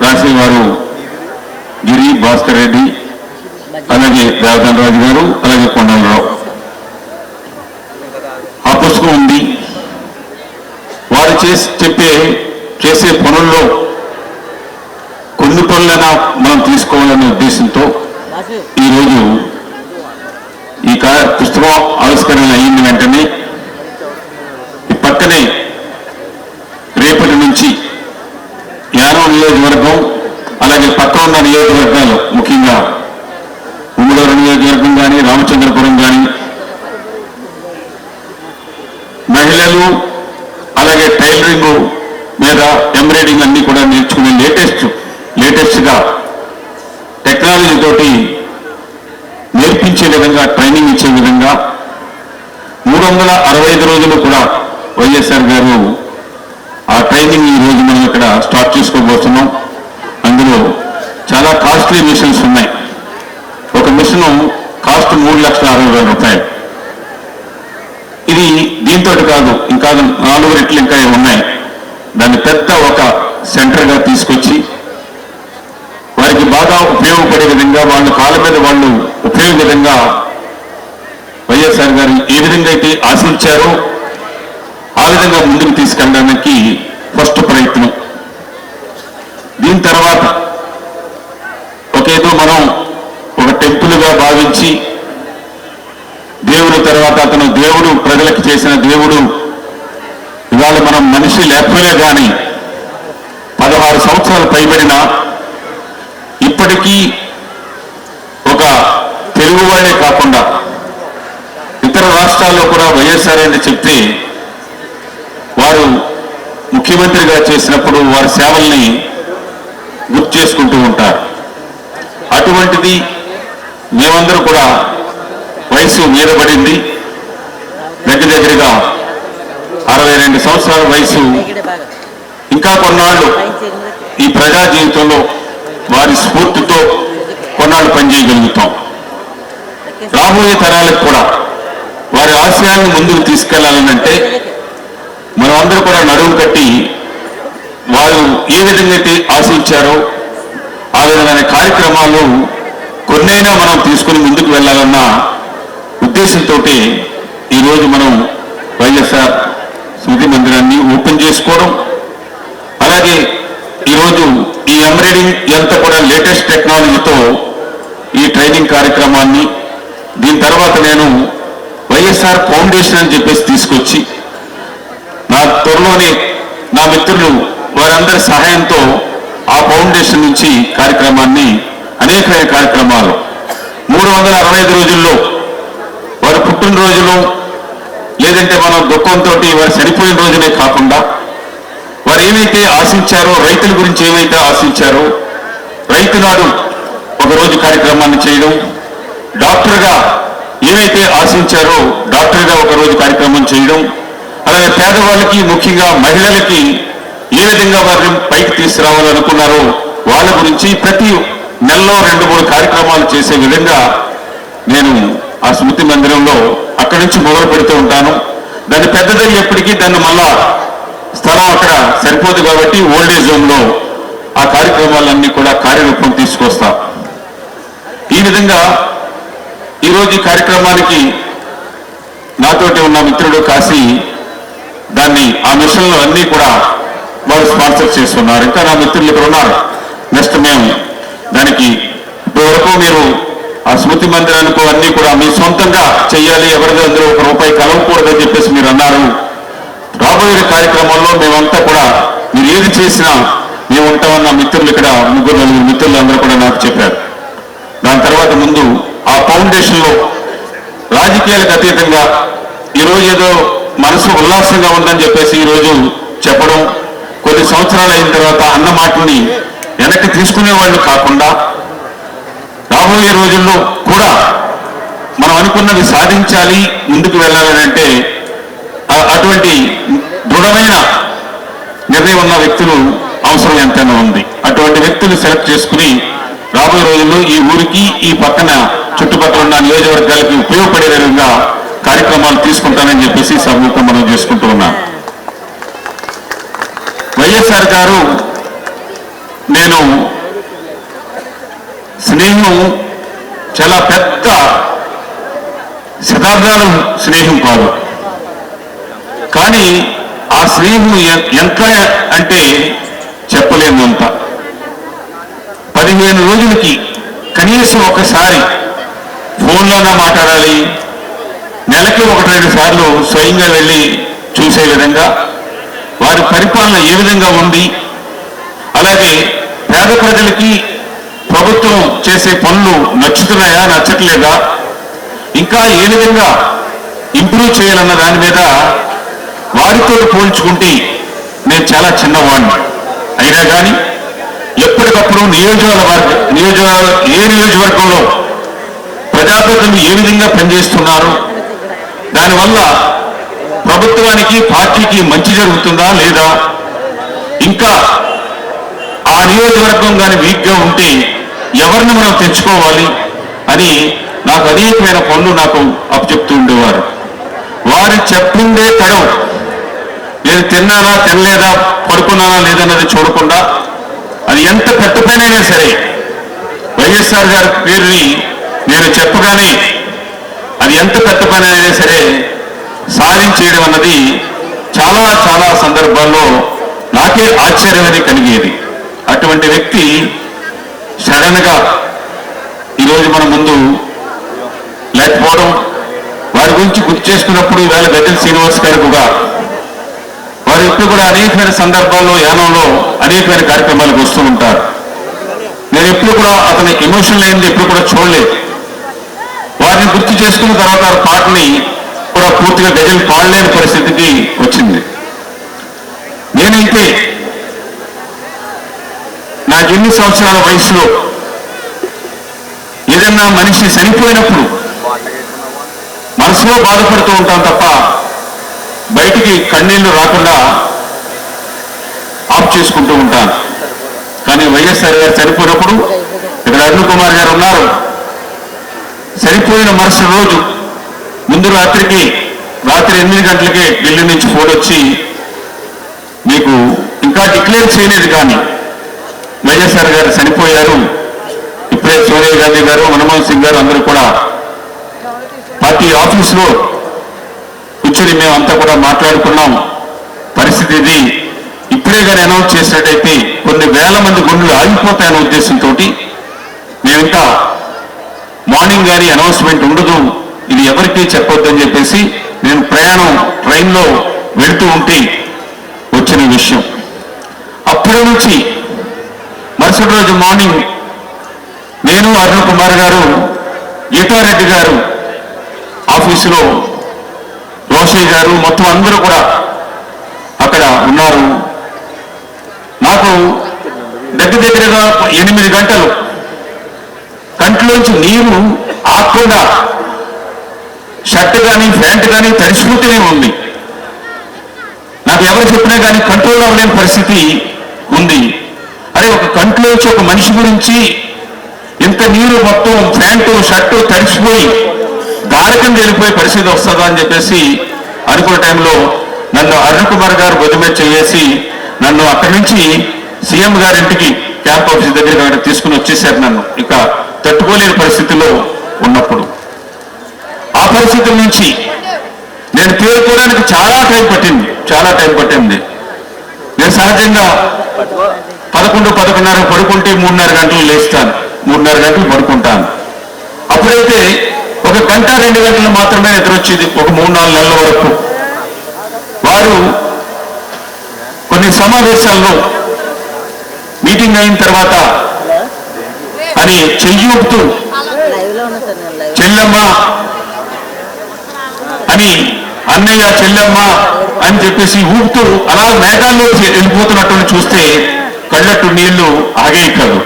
రాసేవారు గిరి భాస్కర్ రెడ్డి, అలాగే దేవదాన్ రాజు గారు, అలాగే కొండలరావు. ఆ పుస్తకం ఉంది. వారు చేసే పనుల్లో కొన్ని పనులైనా మనం తీసుకోవాలనే ఉద్దేశంతో ఈరోజు ఈ పుస్తకం ఆవిష్కరణ అయిన వెంటనే ఈ పక్కనే రేపటి నుంచి యానం నియోజకవర్గం అలాగే పక్క ఉన్న నియోజకవర్గాలు, ముఖ్యంగా ఉమ్మడూరు నియోజకవర్గం కానీ రామచంద్రపురం కానీ మహిళలు అలాగే టైలరింగ్ మీద ఎంబ్రాయిడింగ్ అన్ని కూడా నేర్చుకునే లేటెస్ట్గా టెక్నాలజీ తోటి నేర్పించే విధంగా, ట్రైనింగ్ ఇచ్చే విధంగా 365 రోజులు కూడా వైఎస్ఆర్ గారు ఆ ట్రైనింగ్ ఈ రోజు మనం ఇక్కడ స్టార్ట్ చేసుకోబోతున్నాం. అందులో చాలా కాస్ట్లీ మిషన్స్ ఉన్నాయి. ఒక మిషన్ కాస్ట్ 3,60,000 రూపాయలు. ఇది దీంతో కాదు, ఇంకా 4 రెట్లు ఇంకా ఉన్నాయి. దాన్ని పెద్ద ఒక సెంటర్గా తీసుకొచ్చి వారికి బాగా ఉపయోగపడే విధంగా, వాళ్ళ కాళ్ళ మీద వాళ్ళు ఉపయోగ విధంగా వైఎస్ఆర్ గారు ఏ విధంగా అయితే ఆశించారో ఆ విధంగా ముందుకు తీసుకెళ్ళడానికి ఫస్ట్ ప్రయత్నం. దీని తర్వాత ఒకేదో మనం ఒక టెంపుల్గా భావించి దేవుడు తర్వాత అతను దేవుడు ప్రజలకు చేసిన దేవుడు, ఇవాళ మనం మనిషి లేకపోయినా కానీ 16 సంవత్సరాలు పైబడినా ఇప్పటికీ ఒక తెలుగు వాళ్ళే కాకుండా ఇతర రాష్ట్రాల్లో కూడా వైఎస్ఆర్ అని చెప్తే వారు ముఖ్యమంత్రిగా చేసినప్పుడు వారి సేవల్ని గుర్తు చేసుకుంటూ ఉంటారు. అటువంటిది మేమందరూ కూడా వయసు మీద పడింది. దగ్గరగా 62 సంవత్సరాల వయసు. ఇంకా కొన్నాళ్ళు ఈ ప్రజా జీవితంలో వారి స్ఫూర్తితో కొన్నాళ్ళు పనిచేయగలుగుతాం. రాబోయే తరాలకు కూడా వారి ఆశయాన్ని ముందుకు తీసుకెళ్లాలనంటే మనమందరూ కూడా నడుము కట్టి వారు ఏ విధంగా అయితే ఆశించారో ఆ విధమైన కార్యక్రమాలు కొన్నైనా మనం తీసుకుని ముందుకు వెళ్ళాలన్న ఉద్దేశంతో ఈరోజు మనం వైఎస్ఆర్ స్మృతి మందిరాన్ని ఓపెన్ చేసుకోవడం, అలాగే ఈరోజు ఈ ఎంబ్రాయిడింగ్ ఎంత కూడా లేటెస్ట్ టెక్నాలజీతో ఈ ట్రైనింగ్ కార్యక్రమాన్ని, దీని తర్వాత నేను వైఎస్ఆర్ ఫౌండేషన్ అని చెప్పేసి తీసుకొచ్చి నా త్వరలోనే నా మిత్రులు వారందరి సహాయంతో ఆ ఫౌండేషన్ నుంచి కార్యక్రమాన్ని అనేక కార్యక్రమాలు 365 రోజుల్లో వారి పుట్టినరోజులు లేదంటే మనం దుఃఖంతో వారు చనిపోయిన రోజునే కాకుండా వారు ఏమైతే ఆశించారో, రైతుల గురించి ఏమైతే ఆశించారో, రైతు నాడు ఒకరోజు కార్యక్రమాన్ని చేయడం, డాక్టర్గా ఏవైతే ఆశించారో డాక్టర్గా ఒకరోజు కార్యక్రమం చేయడం, అలాగే పేదవాళ్ళకి ముఖ్యంగా మహిళలకి ఏ విధంగా వారిని పైకి తీసుకురావాలనుకున్నారో వాళ్ళ గురించి ప్రతి నెలలో 2-3 కార్యక్రమాలు చేసే విధంగా నేను ఆ స్మృతి మందిరంలో అక్కడి నుంచి మొదలు పెడుతూ ఉంటాను. దాన్ని పెద్దదయ్యేప్పటికీ దాన్ని మళ్ళా స్థలం అక్కడ సరిపోదు కాబట్టి ఓల్డేజ్ హోమ్లో ఆ కార్యక్రమాలన్నీ కూడా కార్యరూపం తీసుకొస్తాం. ఈ విధంగా ఈరోజు ఈ కార్యక్రమానికి నాతోటి ఉన్న మిత్రుడు కాశీ దాన్ని ఆ మిషన్లు అన్నీ కూడా వారు స్పాన్సర్ చేస్తున్నారు. ఇంకా నా మిత్రులు ఇక్కడ ఉన్నారు. నెక్స్ట్ మేము దానికి ఇప్పటివరకు మీరు ఆ స్మృతి మందిరానికి అన్నీ కూడా మీ సొంతంగా చెయ్యాలి, ఎవరిదో అందరూ ₹1 కలవకూడదని చెప్పేసి మీరు అన్నారు. రాబోయే కార్యక్రమంలో మేమంతా కూడా మీరు ఏది చేసినా మేము ఉంటామన్న మిత్రులు ఇక్కడ 3-4 మిత్రులు అందరూ కూడా నాకు చెప్పారు. దాని తర్వాత ముందు ఆ ఫౌండేషన్లో రాజకీయాలకు అతీతంగా ఈరోజు ఏదో మనసు ఉల్లాసంగా ఉందని చెప్పేసి ఈరోజు చెప్పడం, కొన్ని సంవత్సరాలు అయిన తర్వాత అన్న మాటని వెనక్కి తీసుకునే వాళ్ళు కాకుండా రాబోయే రోజుల్లో కూడా మనం అనుకున్నది సాధించాలి, ముందుకు వెళ్ళాలని అంటే అటువంటి దృఢమైన నిర్ణయం ఉన్న వ్యక్తులు అవసరం ఎంతైనా ఉంది. అటువంటి వ్యక్తులు సెలెక్ట్ చేసుకుని రాబోయే రోజుల్లో ఈ ఊరికి ఈ పక్కన చుట్టుపక్కల ఉన్న నియోజకవర్గాలకి ఉపయోగపడే విధంగా కార్యక్రమాలు తీసుకుంటానని చెప్పేసి సభ్యులతో మనం చేసుకుంటూ ఉన్నాం. వైఎస్ఆర్ గారు నేను స్నేహం చాలా పెద్ద శతాబ్దాల స్నేహం కాదు, కానీ ఆ స్నేహం ఎంత అంటే చెప్పలేనంత. 15 రోజులకి కనీసం ఒకసారి ఫోన్లోనే మాట్లాడాలి, నెలకి 1-2 సార్లు స్వయంగా వెళ్ళి చూసే విధంగా వారి పరిపాలన ఏ విధంగా ఉంది, అలాగే పేద ప్రజలకి ప్రభుత్వం చేసే పనులు నచ్చుతున్నాయా నచ్చట్లేదా, ఇంకా ఏ విధంగా ఇంప్రూవ్ చేయాలన్న దాని మీద వారితో పోల్చుకుంటే నేను చాలా చిన్నవాడిని అయినా కానీ ఎప్పటికప్పుడు ఏ నియోజకవర్గంలో ప్రజాప్రతినిధులు ఏ విధంగా పనిచేస్తున్నారు, దానివల్ల ప్రభుత్వానికి పార్టీకి మంచి జరుగుతుందా లేదా, ఇంకా ఆ నియోజకవర్గం కానీ వీక్గా ఉంటే ఎవరిని మనం తెచ్చుకోవాలి అని నాకు అనేకమైన పనులు నాకు అప్పచెప్తూ ఉండేవారు. వారు చెప్పిందే తడం నేను తిన్నానా తినలేదా పడుకున్నానా లేదన్నది చూడకుండా అది ఎంత పెద్ద పనైనా సరే వైఎస్ఆర్ గారి పేరుని నేను చెప్పగానే అది ఎంత పెద్ద పనైనా సరే సాధించేయడం అన్నది చాలా చాలా సందర్భాల్లో నాకే ఆశ్చర్యమని కలిగేది. అటువంటి వ్యక్తి సడన్ గా ఈరోజు మన ముందు లేకపోవడం, వారి గురించి గుర్తు చేసుకున్నప్పుడు ఈవేళ గద్దెల శ్రీనివాస్ గారు కూడా వారు ఇప్పుడు కూడా అనేకమైన సందర్భాల్లో యానంలో అనేకమైన కార్యక్రమాలకు వస్తూ ఉంటారు. నేను ఎప్పుడు కూడా అతని ఎమోషనల్ అయింది ఎప్పుడు కూడా చూడలేదు. వారిని గుర్తు చేసుకున్న తర్వాత ఆ పాటని కూడా పూర్తిగా గజలు పాడలేని పరిస్థితికి వచ్చింది. నేనైతే నాకు ఎన్ని సంవత్సరాల వయసులో ఏదన్నా మనిషి చనిపోయినప్పుడు మనసులో బాధపడుతూ ఉంటాం తప్ప బయటికి కన్నీళ్లు రాకుండా ఆఫ్ చేసుకుంటూ ఉంటాను. కానీ వైఎస్ఆర్ గారు చనిపోయినప్పుడు ఇక్కడ అరుణ్ కుమార్ గారు ఉన్నారు. చనిపోయిన మరుసటి రోజు ముందు రాత్రి 8 గంటలకే ఢిల్లీ నుంచి ఫోన్ వచ్చి మీకు ఇంకా డిక్లేర్ చేయలేదు కానీ వైఎస్ఆర్ గారు చనిపోయారు, ఇప్పుడే సోనియా గాంధీ గారు మన్మోహన్ సింగ్ గారు అందరూ కూడా పార్టీ ఆఫీసులో కూర్చొని మేమంతా కూడా మాట్లాడుకున్నాం. పరిస్థితి ఇది, ఇప్పుడే కానీ అనౌన్స్ చేసినట్టయితే కొన్ని వేల మంది గుండెలు ఆగిపోతాయనే ఉద్దేశంతో మేము ఇంకా మార్నింగ్ గారి అనౌన్స్మెంట్ ఉండదు, ఇది ఎవరికీ చెప్పొద్దని చెప్పేసి నేను ప్రయాణం ట్రైన్లో వెళ్తూ ఉంటే వచ్చిన విషయం. అప్పటి నుంచి మరుసటి రోజు మార్నింగ్ నేను అరుణ్ కుమార్ గారు గీతారెడ్డి గారు ఆఫీసులో రోషయ్య గారు మొత్తం అందరూ కూడా అక్కడ ఉన్నారు. నాకు దగ్గరగా 8 గంటలు కంట్లోంచి నీరు ఆకుండా షర్ట్ కానీ ప్యాంట్ కానీ తడిసిపోతూనే ఉంది. నాకు ఎవరు చెప్పినా కానీ కంట్రోల్ అవ్వలేని పరిస్థితి ఉంది. అరే ఒక కంట్లో వచ్చి ఒక మనిషి గురించి ఇంత నీరు మొత్తం ప్యాంటు షర్టు తడిసిపోయి దారకం వెళ్ళిపోయే పరిస్థితి వస్తుందా అని చెప్పేసి అనుకున్న టైంలో నన్ను అరుణ్ కుమార్ గారు బొద్దుమీద చేసి నన్ను అక్కడి నుంచి సీఎం గారింటికి క్యాంప్ ఆఫీస్ దగ్గర తీసుకుని వచ్చేసారు. నన్ను ఇక తట్టుకోలేని పరిస్థితిలో ఉన్నప్పుడు ఆ పరిస్థితుల నుంచి నేను తేరుకోవడానికి చాలా టైం పట్టింది. నేను సహజంగా 11-11:30 పడుకుంటే 3:30 గంటలు లేస్తాను, 3:30 గంటలు పడుకుంటాను. అప్పుడైతే 1 గంట 2 గంటలు మాత్రమే నిద్ర వచ్చేది. ఒక 3-4 నెలల వరకు వారు కొన్ని సమావేశాల్లో మీటింగ్ అయిన తర్వాత అని చెయ్యూపుతూ చెల్లెమ్మ అని అన్నయ్య చెల్లెమ్మ అని చెప్పేసి ఊపుతూ అలా మేఘాల్లో వెళ్ళిపోతున్నట్టు చూస్తే కళ్ళట్టు నీళ్లు ఆగే కాదు.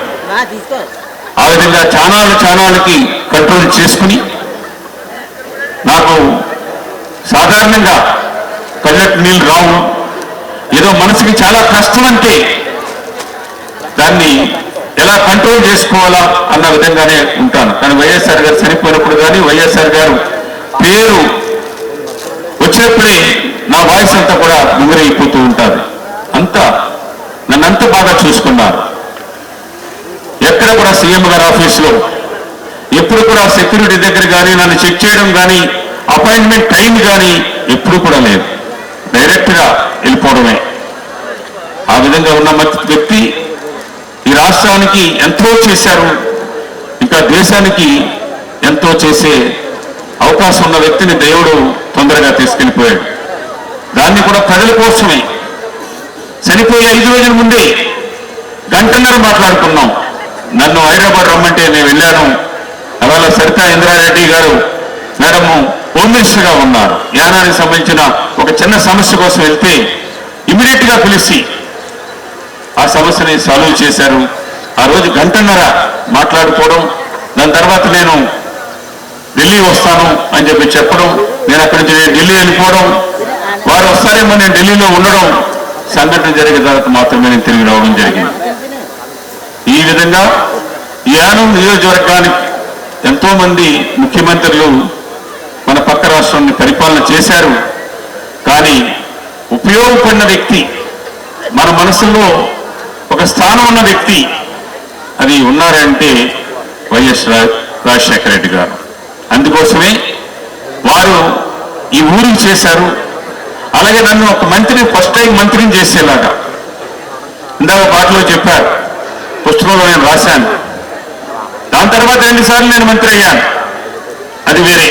ఆ విధంగా చానాలకి కంట్రోల్ చేసుకుని నాకు సాధారణంగా కళ్ళట్టు నీళ్లు రావు. ఏదో మనసుకి చాలా కష్టం అంటే దాన్ని ఎలా కంట్రోల్ చేసుకోవాలా అన్న విధంగానే ఉంటాను. కానీ వైఎస్ఆర్ గారు చనిపోయినప్పుడు కానీ వైఎస్ఆర్ గారు పేరు వచ్చేప్పుడే నా వాయిస్ అంతా కూడా గుంగరైపోతూ ఉంటుంది. నన్నంత బాగా చూసుకున్నారు. ఎక్కడ కూడా సీఎం గారి ఆఫీస్లో ఎప్పుడు కూడా సెక్యూరిటీ దగ్గర కానీ నన్ను చెక్ చేయడం కానీ అపాయింట్మెంట్ టైం కానీ ఎప్పుడు కూడా లేదు. డైరెక్ట్గా వెళ్ళిపోవడమే. ఆ విధంగా ఉన్న వ్యక్తి ఈ రాష్ట్రానికి ఎంతో చేశారు, ఇంకా దేశానికి ఎంతో చేసే అవకాశం ఉన్న వ్యక్తిని దేవుడు తొందరగా తీసుకెళ్ళిపోయాడు. దాన్ని కూడా ప్రజల కోసమే. చనిపోయే 5 రోజుల ముందే 1 గంటన్నర మాట్లాడుకున్నాం. నన్ను హైదరాబాద్ రమ్మంటే నేను వెళ్ళాను. అలా సరితా ఇంద్రారెడ్డి గారు మేడము హోమ్ మినిస్టర్గా ఉన్నారు. యానానికి సంబంధించిన ఒక చిన్న సమస్య కోసం వెళ్తే ఇమీడియట్ గా పిలిచి ఆ సమస్యని సాల్వ్ చేశారు. ఆ రోజు 1 గంటన్నర మాట్లాడుకోవడం. దాని తర్వాత నేను ఢిల్లీ వస్తాను అని చెప్పడం, నేను అక్కడి నుంచి ఢిల్లీ వెళ్ళిపోవడం, వారు వస్తారేమో నేను ఢిల్లీలో ఉండడం, సంఘటన జరిగిన తర్వాత మాత్రమే నేను తిరిగి రావడం జరిగింది. ఈ విధంగా ఈ యానం నియోజకవర్గానికి ఎంతో మంది ముఖ్యమంత్రులు మన పక్క రాష్ట్రాన్ని పరిపాలన చేశారు. కానీ ఉపయోగపడిన వ్యక్తి, మన మనసులో ఒక స్థానం ఉన్న వ్యక్తి అది ఉన్నారంటే వైఎస్ రాజశేఖర రెడ్డి గారు. అందుకోసమే వారు ఈ ఊరికి చేశారు. అలాగే నన్ను ఒక మంత్రిని ఫస్ట్ టైం మంత్రిని చేసేలాగా ఇందాక పాటలో చెప్పారు, పుస్తకంలో నేను రాశాను. దాని తర్వాత 2 సార్లు నేను మంత్రి అయ్యాను. అది వేరే.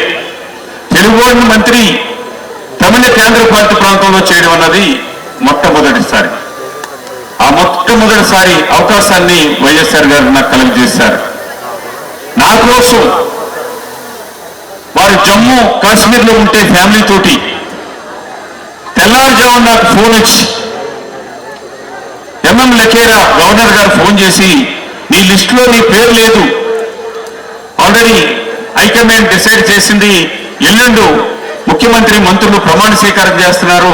తెలుగు బోర్డు మంత్రి తమిళ కేంద్రపాలిత ప్రాంతంలో చేయడం అన్నది మొట్టమొదటిసారి. ఆ మొట్టమొదటిసారి అవకాశాన్ని వైఎస్ఆర్ గారు నాకు కలుగజేశారు. నా కోసం వారు జమ్మూ కాశ్మీర్లో ఉంటే ఫ్యామిలీ తోటి తెల్లారుజామున నాకు ఫోన్ వచ్చి ఎంఎం లకేరా గవర్నర్ గారు ఫోన్ చేసి నీ లిస్టులో నీ పేరు లేదు, ఆల్రెడీ హైకమాండ్ డిసైడ్ చేసింది, ఎల్లుండు ముఖ్యమంత్రి మంత్రులు ప్రమాణ స్వీకారం చేస్తున్నారు,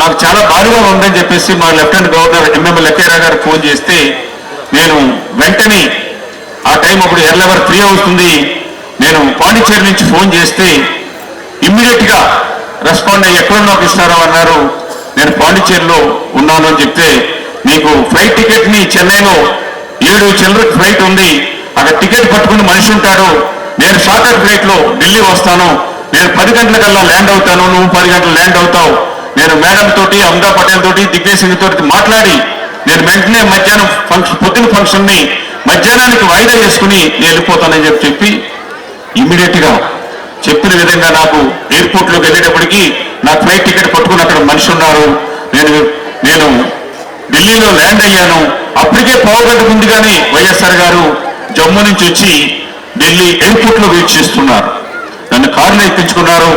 నాకు చాలా బాధగా ఉందని చెప్పేసి మా లెఫ్టినెంట్ గవర్నర్ ఎంఎం లకేరా గారు ఫోన్ చేస్తే నేను వెంటనే ఆ టైం అప్పుడు ఎర్లవర్ 3 అవుతుంది, నేను పాండిచేరి నుంచి ఫోన్ చేస్తే ఇమ్మీడియట్ గా రెస్పాండ్ అయ్యి ఎక్కడున్నా కృష్ణారావు అన్నారు. నేను పాండిచేరిలో ఉన్నాను అని చెప్తే నీకు ఫ్లైట్ టికెట్ ని చెన్నైలో 7 చిల్లర ఫ్లైట్ ఉంది, అక్కడ టికెట్ పట్టుకుని మనిషి ఉంటాడు, నేను షార్టర్ ఫ్లైట్ లో ఢిల్లీ వస్తాను, నేను 10 గంటలకల్లా ల్యాండ్ అవుతాను, నువ్వు 10 గంటలు ల్యాండ్ అవుతావు, నేను మేడం తోటి అమితాబ్ పటేల్ తోటి దిగ్విజయ్ సింగ్ తోటి మాట్లాడి నేను వెంటనే మధ్యాహ్నం పొద్దున ఫంక్షన్ ని మధ్యాహ్నానికి వాయిదా చేసుకుని నేను వెళ్ళిపోతానని చెప్పి ఇమ్మీడియట్ గా చెప్పిన విధంగా నాకు ఎయిర్పోర్ట్ లోకి వెళ్ళేటప్పటికీ నాకు ఫ్లైట్ టికెట్ పట్టుకుని అక్కడ మనిషి ఉన్నారు, నేను ఢిల్లీలో ల్యాండ్ అయ్యాను. అప్పటికే 1/2 గంట ముందుగానే వైఎస్ఆర్ గారు జమ్మూ నుంచి వచ్చి ఢిల్లీ ఎయిర్పోర్ట్ లో వెయిట్ చేస్తున్నారు. నన్ను కారులో ఎక్కించుకున్నారు.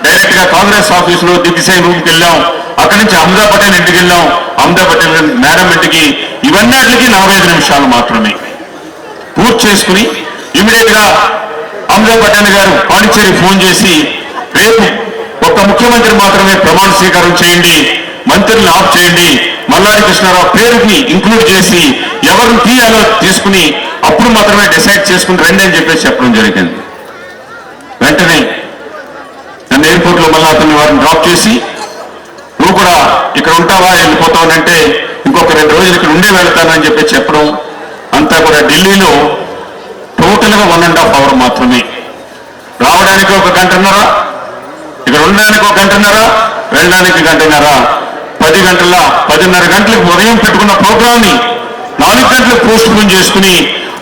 డైరెక్ట్ గా కాంగ్రెస్ ఆఫీస్ లో దిగ్విజయ్ రూమ్కి వెళ్ళాం. అక్కడి నుంచి అమితాబ్ పటేల్ ఇంటికి వెళ్ళాం. అమితాబ్ పటేల్ మేడం ఇంటికి. ఇవన్నిటికి 45 నిమిషాలు మాత్రమే పూర్తి చేసుకుని ఇమీడియట్ గా అమితాబ్ పటేల్ గారు పాండిచేరి ఫోన్ చేసి రేపు ఒక్క ముఖ్యమంత్రి మాత్రమే ప్రమాణ స్వీకారం చేయండి, మంత్రులను ఆఫ్ చేయండి, మల్లాడి కృష్ణారావు పేరుని ఇంక్లూడ్ చేసి ఎవరిని తీయాలో తీసుకుని అప్పుడు మాత్రమే డిసైడ్ చేసుకుని రండి అని చెప్పేసి చెప్పడం జరిగింది. వెంటనే నన్ను ఎయిర్పోర్ట్ లో మళ్ళీ అతన్ని వారిని డ్రాప్ చేసి నువ్వు కూడా ఇక్కడ ఉంటావా వెళ్ళిపోతావనంటే ఇంకొక 2 రోజులు ఇక్కడ ఉండే వెళ్తానని చెప్పి చెప్పడం. అంతా కూడా ఢిల్లీలో టోటల్ గా 1.5 hour మాత్రమే. రావడానికి 1 గంటన్నర, ఇక్కడ ఉండడానికి 1 గంటన్నర, వెళ్ళడానికి 1 గంటన్నర. 10:30 గంటలకు ఉదయం పెట్టుకున్న ప్రోగ్రామ్ ని 4 గంటలకు పోస్ట్ పోన్ చేసుకుని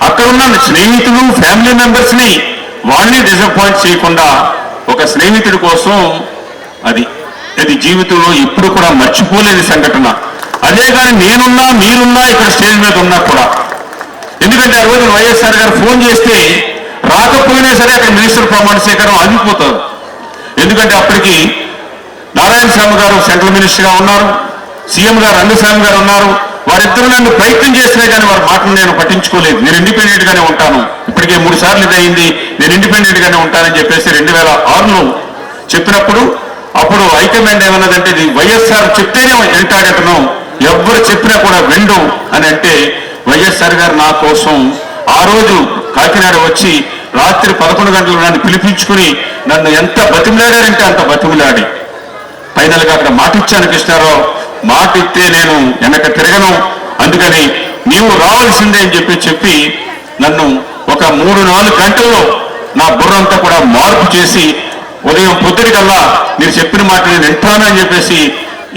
అక్కడ ఉన్న స్నేహితులు, ఫ్యామిలీ మెంబర్స్ ని వాళ్ళని డిసప్పాయింట్ చేయకుండా ఒక స్నేహితుడి కోసం అది జీవితంలో ఎప్పుడు కూడా మర్చిపోలేని సంఘటన. అదే కానీ నేనున్నా మీరున్నా ఇక్కడ స్టేజ్ మీద ఉన్నా కూడా, ఎందుకంటే ఆ రోజు వైఎస్ఆర్ గారు ఫోన్ చేస్తే రాకపోయినా సరే అక్కడ మినిస్టర్ ప్రమాణ స్వీకారం ఆగిపోతారు. ఎందుకంటే అప్పటికి నారాయణ స్వామి గారు సెంట్రల్ మినిస్టర్గా ఉన్నారు, సీఎం గారు రంగస్వామి గారు ఉన్నారు. వారిద్దరూ నన్ను ప్రయత్నం చేసినా కానీ వారి మాటలు నేను పట్టించుకోలేదు. నేను ఇండిపెండెంట్ గానే ఉంటాను, ఇప్పటికే 3 సార్లు ఇది అయింది, నేను ఇండిపెండెంట్ గానే ఉంటానని చెప్పేసి 2006లో చెప్పినప్పుడు అప్పుడు హైకమాండ్ ఏమన్నదంటే ఇది వైఎస్ఆర్ చెప్తేనే వెంటాడటం, ఎవ్వరు చెప్పినా కూడా వెండు అని అంటే వైఎస్ఆర్ గారు నా కోసం ఆ రోజు కాకినాడ వచ్చి రాత్రి 11 గంటలకు నన్ను పిలిపించుకుని నన్ను ఎంత బతిమిలాడారంటే అంత బతిమిలాడి ఫైనల్ గా అక్కడ మాట ఇచ్చాను, కృష్ణారావు మాట ఇస్తే నేను వెనక తిరగను, అందుకని నీవు రావాల్సిందే అని చెప్పి నన్ను ఒక 3-4 గంటల్లో నా బుర్రంతా కూడా మార్పు చేసి ఉదయం పొద్దుటికల్లా మీరు చెప్పిన మాట నేను వింటానని చెప్పేసి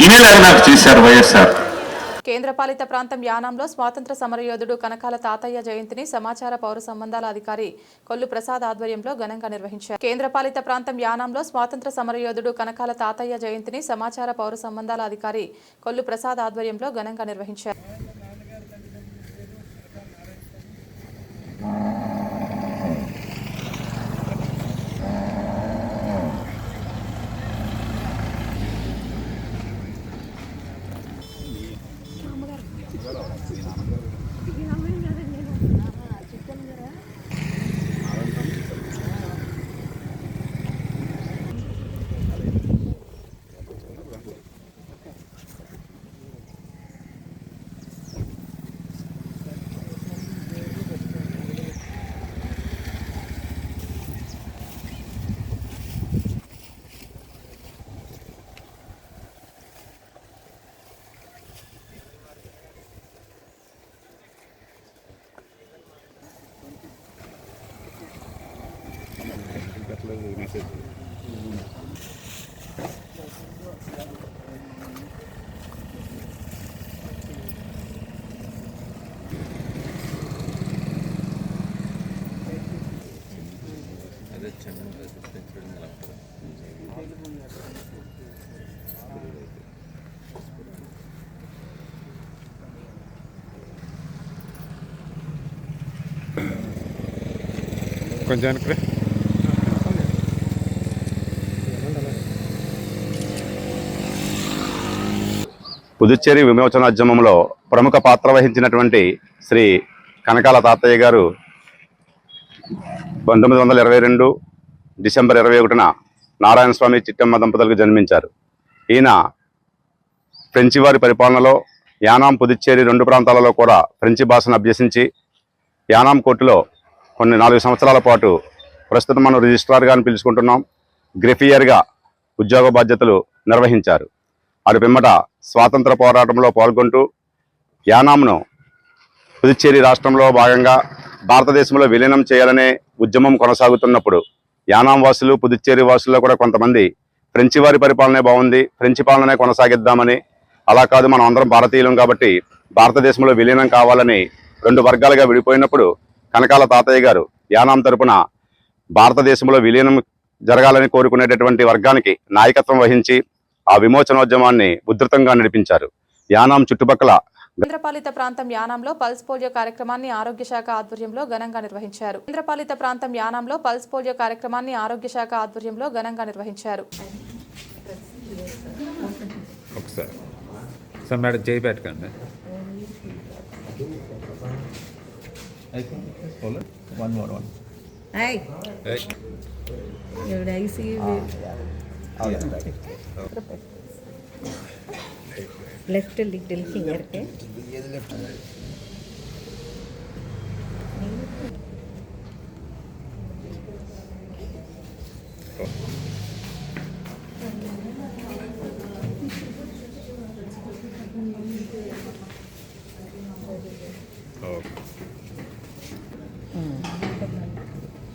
ఇనేలాగా నాకు చేశారు వైఎస్ఆర్. కేంద్రపాలిత ప్రాంతం యానాంలో స్వాతంత్ర సమరయోధుడు కనకాల తాతయ్య జయంతిని సమాచార పౌర సంబంధాల అధికారి కొల్లు ప్రసాద్ ఆధ్వర్యంలో ఘనంగా నిర్వహించారు. కేంద్రపాలిత ప్రాంతం యానాంలో స్వాతంత్ర సమరయోధుడు కనకాల తాతయ్య జయంతిని సమాచార పౌర సంబంధాల అధికారి కొల్లు ప్రసాద్ ఆధ్వర్యంలో ఘనంగా నిర్వహించారు. కొంచెం పుదుచ్చేరి విమోచనోద్యమంలో ప్రముఖ పాత్ర వహించినటువంటి శ్రీ కనకాల తాతయ్య గారు 1922 డిసెంబర్ 21న నారాయణస్వామి చిట్టమ్మ దంపతులకు జన్మించారు. ఈయన ఫ్రెంచి వారి పరిపాలనలో యానాం, పుదుచ్చేరి 2 ప్రాంతాలలో కూడా ఫ్రెంచి భాషను అభ్యసించి యానాం కోర్టులో కొన్ని 4 సంవత్సరాల పాటు, ప్రస్తుతం మనం రిజిస్ట్రార్గా అని పిలుచుకుంటున్నాం, గ్రెఫియర్గా ఉద్యోగ బాధ్యతలు నిర్వహించారు. అటు పిమ్మట స్వాతంత్ర పోరాటంలో పాల్గొంటూ యానాంను పుదుచ్చేరి రాష్ట్రంలో భాగంగా భారతదేశంలో విలీనం చేయాలనే ఉద్యమం కొనసాగుతున్నప్పుడు యానాం వాసులు, పుదుచ్చేరి వాసుల్లో కూడా కొంతమంది ఫ్రెంచి వారి పరిపాలనే బాగుంది, ఫ్రెంచి పాలనే కొనసాగిద్దామని, అలా కాదు మనం అందరం భారతీయులం కాబట్టి భారతదేశంలో విలీనం కావాలని 2 వర్గాలుగా విడిపోయినప్పుడు కనకాల తాతయ్య గారు యానాం తరపున భారతదేశంలో విలీనం జరగాలని కోరుకునేటటువంటి వర్గానికి నాయకత్వం వహించి ఆ విమోచనోద్యమాన్ని ఉధృతంగా నడిపించారు. యానాం చుట్టుపక్కల కేంద్రపాలిత ప్రాంతం యానాంలో పల్స్ పోలియో కార్యక్రమాన్ని ఆరోగ్య శాఖ ఆధ్వర్యంలో ఘనంగా నిర్వహించారు. కేంద్రపాలిత ప్రాంతం యానాంలో పల్స్ పోలియో కార్యక్రమాన్ని ఆరోగ్య శాఖ ఆధ్వర్యంలో ఘనంగా నిర్వహించారు. ఒకసారి సార్ మేడం చేయి పెట్టకండి. One more left little finger पे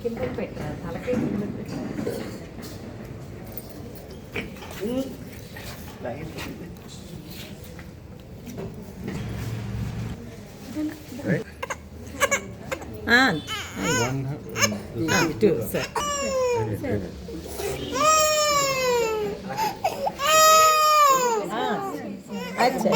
కింద పెట్టా తలకే కింద పెట్టా अच्छा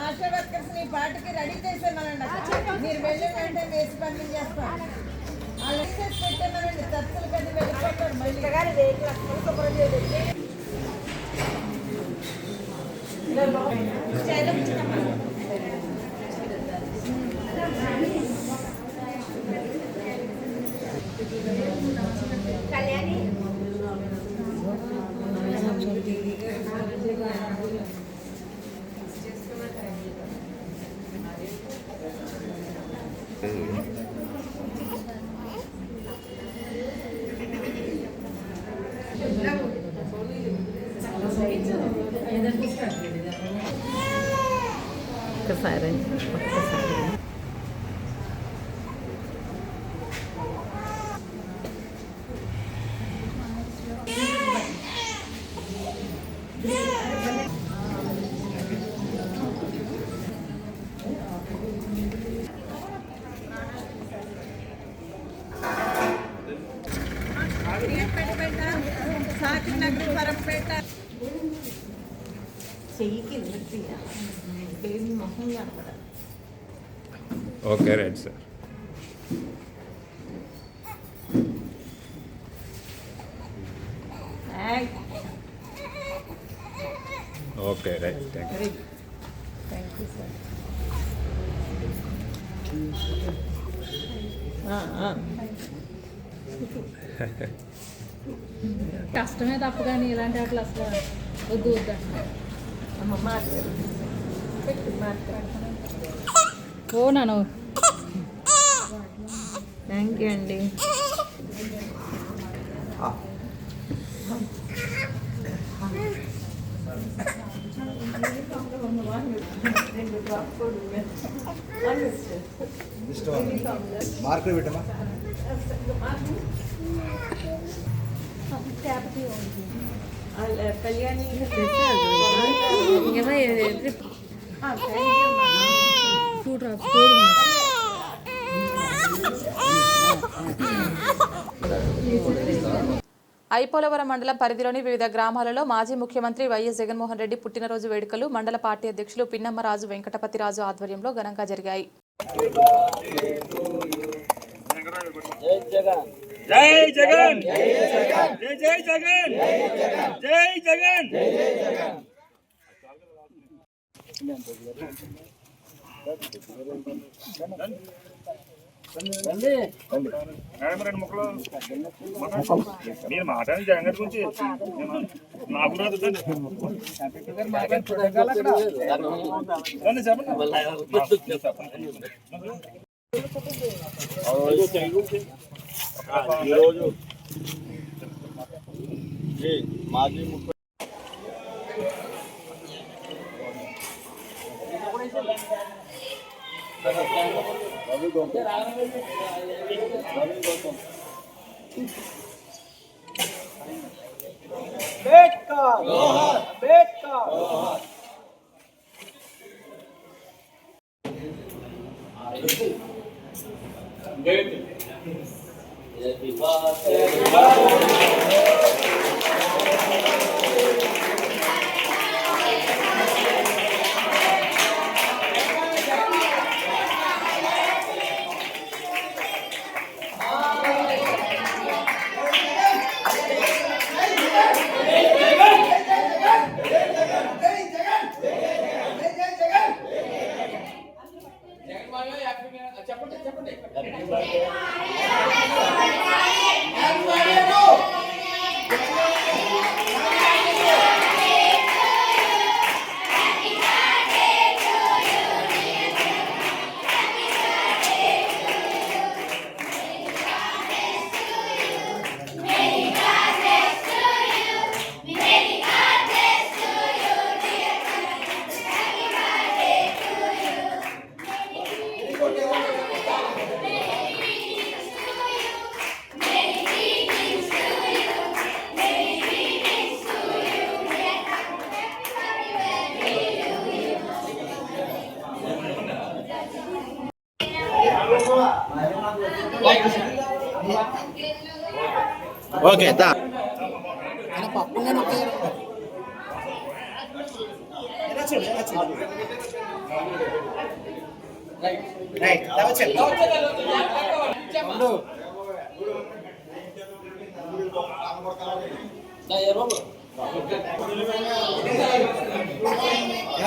ఆశా వర్కర్స్ ని పార్టీకి రెడీ చేసేమనండి. మీరు వెళ్ళిన వెంటనే వేసి పంపించేస్తాం. వాళ్ళు ఎక్సెస్ పెట్టేమనండి. ఖర్చులు కది వెళ్ళిపోతారు. మళ్ళీ కళ్యాణి ఒక్కసారి చెయ్యికి మొహం కనపడాలి. Okay right sir. Okay right. Thank you sir. కష్టమే తప్ప కానీ ఇలాంటి అట్లా అసలు వద్దు వద్దు ఓ నాను. థ్యాంక్ యూ అండి. మార్కులు పెట్టమా. కళ్యాణి ఐపోలవరం మండలం పరిధిలోని వివిధ గ్రామాలలో మాజీ ముఖ్యమంత్రి వైఎస్ జగన్మోహన్ రెడ్డి పుట్టినరోజు వేడుకలు మండల పార్టీ అధ్యక్షులు పిన్నమ్మరాజు వెంకటపతిరాజు ఆధ్వర్యంలో ఘనంగా జరిగాయి. జై జగన్, జై జగన్, జై జగన్, జై జగన్, జై జగన్. మీరు మాట్లాడి జగన్ గారి గురించి నాకు రాదు చెప్పండి. ఈరోజు మాజీ ఓకే దా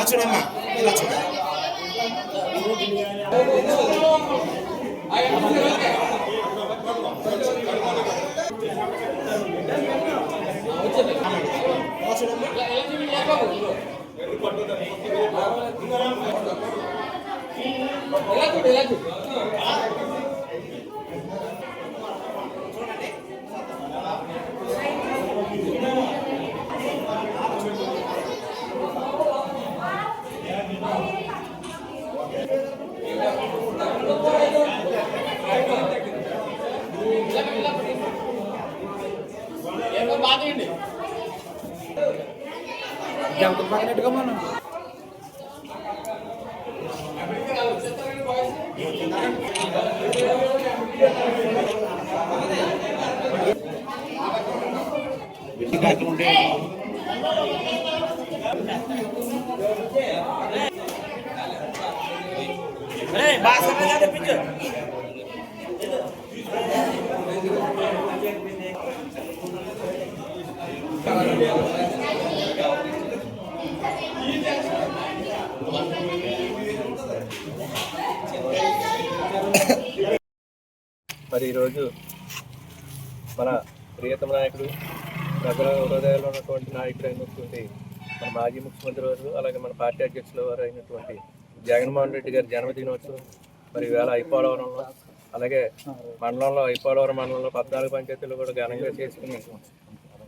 చూడమ్మా ఇలా చూడ మరి ఈరోజు మన ప్రియతమ నాయకుడు ప్రజల హృదయాల్లో ఉన్నటువంటి నాయకుడు అయినటువంటి మన మాజీ ముఖ్యమంత్రి వారు అలాగే మన పార్టీ అధ్యక్షుల వారు అయినటువంటి జగన్మోహన్ రెడ్డి గారి జన్మదినోత్సవం మరి ఈవేళ ఐపోలవరంలో అలాగే మండలంలో ఐపోలవరం మండలంలో 14 పంచాయతీలు కూడా ఘనంగా చేసుకుని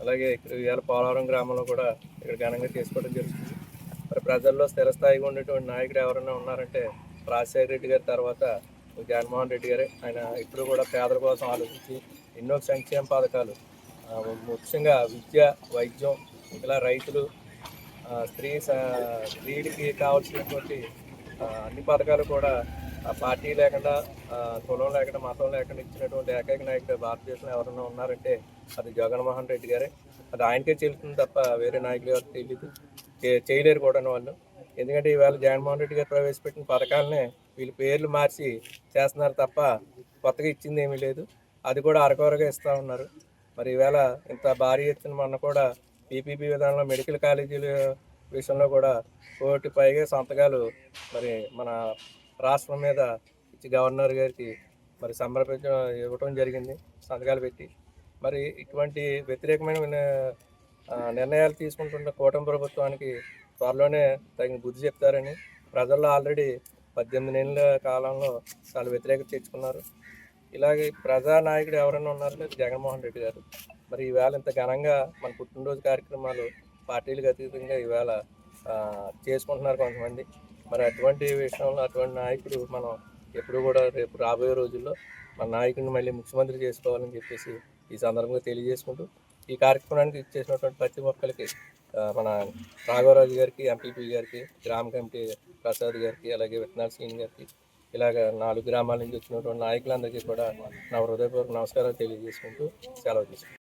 అలాగే ఇక్కడ ఈవేళ పోలవరం గ్రామంలో కూడా ఇక్కడ ఘనంగా చేసుకోవడం జరుగుతుంది. మరి ప్రజల్లో స్థిరస్థాయిగా ఉండేటువంటి నాయకుడు ఎవరైనా ఉన్నారంటే రాజశేఖర రెడ్డి గారి తర్వాత జగన్మోహన్ రెడ్డి గారే. ఆయన ఇప్పుడు కూడా పేదల కోసం ఆలోచించి ఎన్నో సంక్షేమ పథకాలు ముఖ్యంగా విద్య, వైద్యం, ఇలా రైతులు, స్త్రీకి కావాల్సినటువంటి అన్ని పథకాలు కూడా పార్టీ లేకుండా, కులం లేకుండా, మతం లేకుండా ఇచ్చినటువంటి ఏకైక నాయకుడు భారతదేశంలో ఎవరైనా ఉన్నారంటే అది జగన్మోహన్ రెడ్డి గారే. అది ఆయనకే చెల్లుతుంది తప్ప వేరే నాయకులు ఎవరికి తెలియదు, చేయలేరు కూడా వాళ్ళు. ఎందుకంటే ఈవేళ జగన్మోహన్ రెడ్డి గారు ప్రవేశపెట్టిన పథకాలనే వీళ్ళు పేర్లు మార్చి చేస్తున్నారు తప్ప కొత్తగా ఇచ్చింది ఏమీ లేదు. అది కూడా అరకొరగా ఇస్తూ ఉన్నారు. మరి ఈవేళ ఇంత భారీ ఎత్తున మొన్న కూడా పీపీపీ విధానంలో మెడికల్ కాలేజీల విషయంలో కూడా 1 కోటి పైగా సంతకాలు మరి మన రాష్ట్రం మీద ఇచ్చి గవర్నర్ గారికి మరి ఇవ్వటం జరిగింది సంతకాలు పెట్టి. మరి ఇటువంటి వ్యతిరేకమైన నిర్ణయాలు తీసుకుంటున్న కూటమి ప్రభుత్వానికి త్వరలోనే తగిన బుద్ధి చెప్తారని ప్రజల్లో ఆల్రెడీ 18 నెలల కాలంలో చాలా వ్యతిరేకత తెచ్చుకున్నారు. ఇలాగే ప్రజానాయకుడు ఎవరైనా ఉన్నారంటే జగన్మోహన్ రెడ్డి గారు. మరి ఈవేళ ఇంత ఘనంగా మన పుట్టినరోజు కార్యక్రమాలు పార్టీలకు అతీతంగా ఈవేళ చేసుకుంటున్నారు కొంతమంది. మరి అటువంటి విషయంలో అటువంటి నాయకుడు మనం ఎప్పుడు కూడా రేపు రాబోయే రోజుల్లో మన నాయకుడిని మళ్ళీ ముఖ్యమంత్రి చేసుకోవాలని చెప్పేసి ఈ సందర్భంగా తెలియజేసుకుంటూ ఈ కార్యక్రమానికి ఇచ్చేసినటువంటి ప్రతి ఒక్కరికి మన రాఘవరాజు గారికి, ఎంపీపీ గారికి, గ్రామ కమిటీ ప్రసాద్ గారికి, అలాగే విత్తనాల శ్రీని గారికి, ఇలాగ 4 గ్రామాల నుంచి వచ్చినటువంటి నాయకులందరికీ కూడా నా హృదయపూర్వక నమస్కారాలు తెలియజేసుకుంటూ సెలవు తీసుకుంటాం.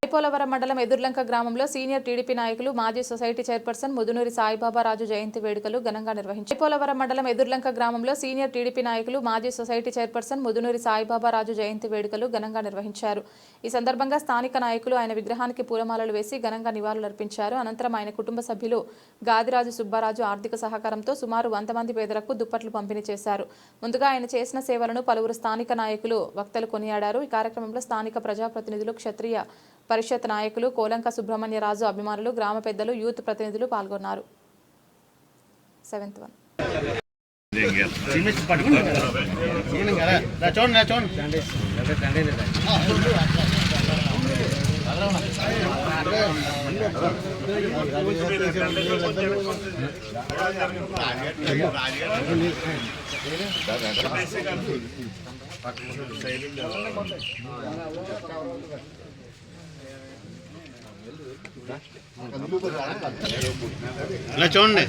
ఐపోలవరం మండలం ఎదుర్లంక గ్రామంలో సీనియర్ టీడీపీ నాయకులు మాజీ సొసైటీ చైర్పర్సన్ ముదునూరి సాయిబాబా రాజు జయంతి వేడుకలు ఘనంగా నిర్వహించారు. ఐపోలవరం మండలం ఎదుర్లంక గ్రామంలో సీనియర్ టీడీపీ నాయకులు మాజీ సొసైటీ చైర్పర్సన్ ముదునూరి సాయిబాబా రాజు జయంతి వేడుకలు ఘనంగా నిర్వహించారు. ఈ సందర్భంగా స్థానిక నాయకులు ఆయన విగ్రహానికి పూలమాలలు వేసి ఘనంగా నివాళులర్పించారు. అనంతరం ఆయన కుటుంబ సభ్యులు గాదిరాజు సుబ్బారాజు ఆర్థిక సహకారంతో సుమారు 100 మంది పేదలకు దుప్పట్లు పంపిణీ చేశారు. ముందుగా ఆయన చేసిన సేవలను పలువురు స్థానిక నాయకులు వక్తలు కొనియాడారు. ఈ కార్యక్రమంలో స్థానిక ప్రజాప్రతినిధులు, క్షత్రియ పరిషత్ నాయకులు, కోలంక సుబ్రహ్మణ్యరాజు అభిమానులు, గ్రామ పెద్దలు, యూత్ ప్రతినిధులు పాల్గొన్నారు. 7th one. చూడండి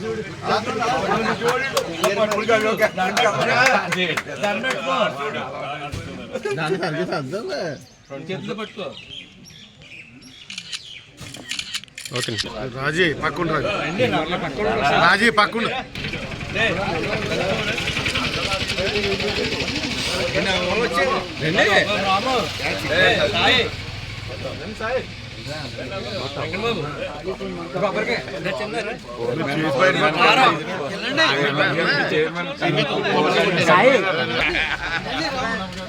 ఓకే రాజీ పక్కన రాజీ పక్కన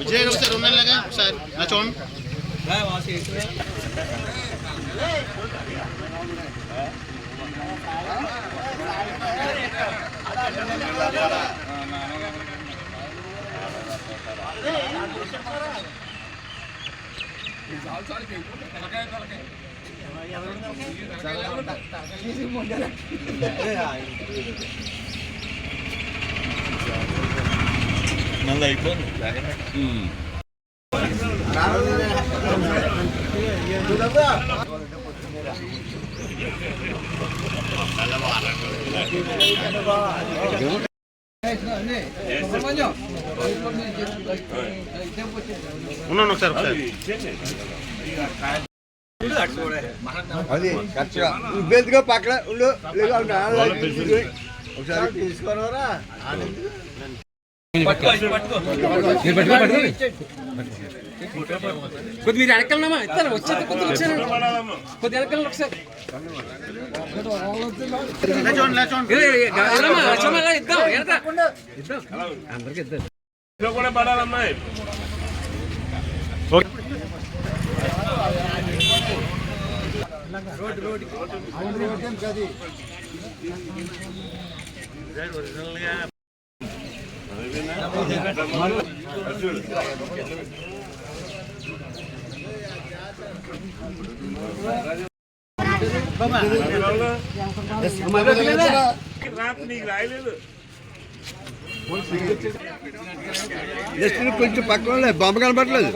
విజయ్ సార్ ఉన్నారుగా సార్ నా చూడండి మళ్ళీ అయిపోయింది ఉన్నాను ఒకసారి అది ఖర్చుగా ఇబ్బందిగా పక్కన ఉండు ఒకసారి తీసుకున్నారా కొద్ది మీరు వెనకాలమ్మా ఇస్తాను వచ్చేది కొద్ది వచ్చాను కొద్ది వెనకాల ఒకసారి ఇద్దాం అందరికి ఇద్దాం కూడా పడాలమ్మా నీకు రాయలేదు కొంచెం పక్కన బొమ్మ కనపడలేదు